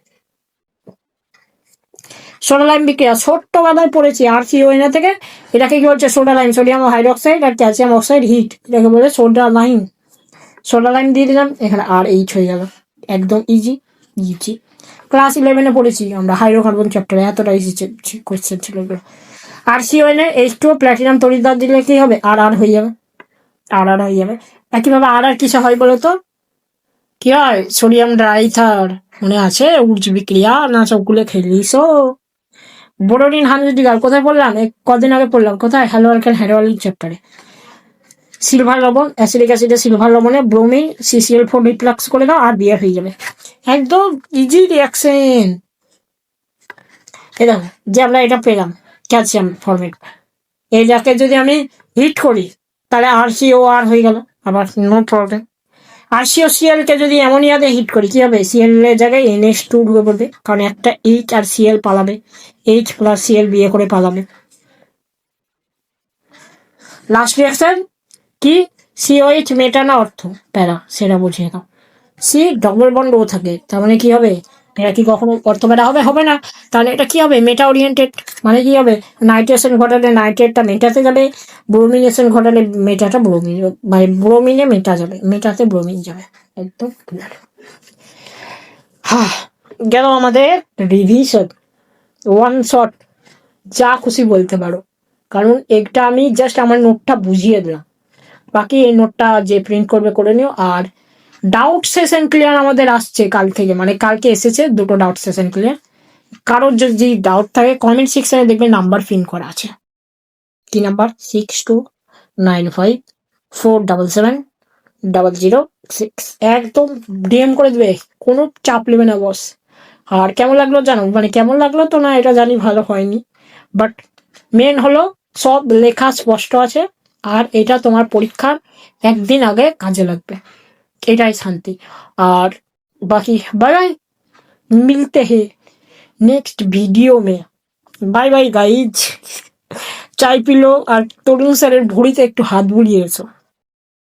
সোডা লাইম বিক্রিয়া ছোট্টবেলায় পড়েছি RCONA থেকে, এটাকে কি বলছে, সোডা লাইম, সোডিয়াম হাইড্রক্সাইড আর ক্যালসিয়াম অক্সাইড হিট, এটাকে বলে সোডা লাইম। সোডা লাইম দিয়ে দিলাম, এখানে RH হয়ে গেল, একদম ইজি ইজি। ক্লাস 11-এ পড়েছি আমরা হাইড্রোকার্বন চ্যাপ্টারে, এতটা ইজি কোয়েশ্চেন ছিল এগুলো। RCONA H2O প্ল্যাটিনাম তড়িৎদ্বার দিলে কি হবে, RR হয়ে যাবে, RR হয়ে যাবে। একইভাবে RR কিসে হয় বলো তো, কি হয়, সোডিয়াম ডাইথার, মনে আছে উর্জ বিক্রিয়া না, সবগুলো খেলিস। বোরোডিন 100 কোথায় পড়লাম, কদিন আগে পড়লাম, কোথায়, হ্যালো অ্যালকেন হাইড্রোলিক চ্যাপ্টারে। সিলভার লবণ, অ্যাসিডিক অ্যাসিডে সিলভার লবণে ব্রোমিন CCl4 রিফ্লাক্স করে দাও, আর বিয়ার হয়ে যাবে, একদম ইজি রিয়াকশন। এই দেখো, যে আমরা এটা পেলাম ক্যালসিয়াম ফরমেট, এই যাকে যদি আমি হিট করি তাহলে RCOR হয়ে গেল, আবার নো প্রবলেম। RCOCl কে যদি অ্যামোনিয়াতে হিট করি কি হবে, Cl এর জায়গায় NH2 ঢুকে পড়বে, কারণ একটা H আর Cl পালাবে, H + Cl বিয়ে করে পালাবে। লাস্ট রিয়াকশন কি, COH মেটা না অর্থ প্যারা, সেটা বুঝিয়ে দাও। C ডবল বন্ড ও থাকে, তার মানে কি হবে, এটা কি কখনো অর্থ প্যারা হবে, হবে না। তাহলে এটা কি হবে, মেটা ওরিয়েন্টেড, মানে কি হবে, নাইট্রেশন ঘটালে নাইট্রেটটা মেটাতে যাবে, ব্রোমিনেশন ঘটালে মেটাটা ব্রোমিন, মানে ব্রোমিনে মেটা যাবে, মেটাতে ব্রোমিন যাবে, একদম ক্লিয়ার। গেল আমাদের রিভিশন, ওয়ান শট, যা খুশি বলতে পারো, কারণ এটা আমি জাস্ট আমার নোটটা বুঝিয়ে দিলাম। বাকি এই নোটটা যে প্রিন্ট করবে করে নিও। আর ডাউট সেশন ক্লিয়ার আমাদের আসছে কাল থেকে, মানে কালকে এসেছে 2টো ডাউট সেশন ক্লিয়ার। কারোর যদি ডাউট থাকে কমেন্ট সেকশনে দেখবে নাম্বার পিন করা আছে। কি নাম্বার? 6295477006। একদম ডিএম করে দেবে, কোনো চাপ নেবে না বস। আর কেমন লাগলো জানো, মানে কেমন লাগলো তো না এটা জানি ভালো হয়নি, বাট মেন হলো সব লেখা স্পষ্ট আছে, আর এটা তোমার পরীক্ষার একদিন আগে কাজে লাগবে, এটাই শান্তি। আর बाकी बाय बाय, मिलते हैं नेक्स्ट वीडियो में। Bye bye guys. চাই পিলো আর তরুণ স্যারের ভুঁড়িতে একটু হাত বুলিয়ে এসো।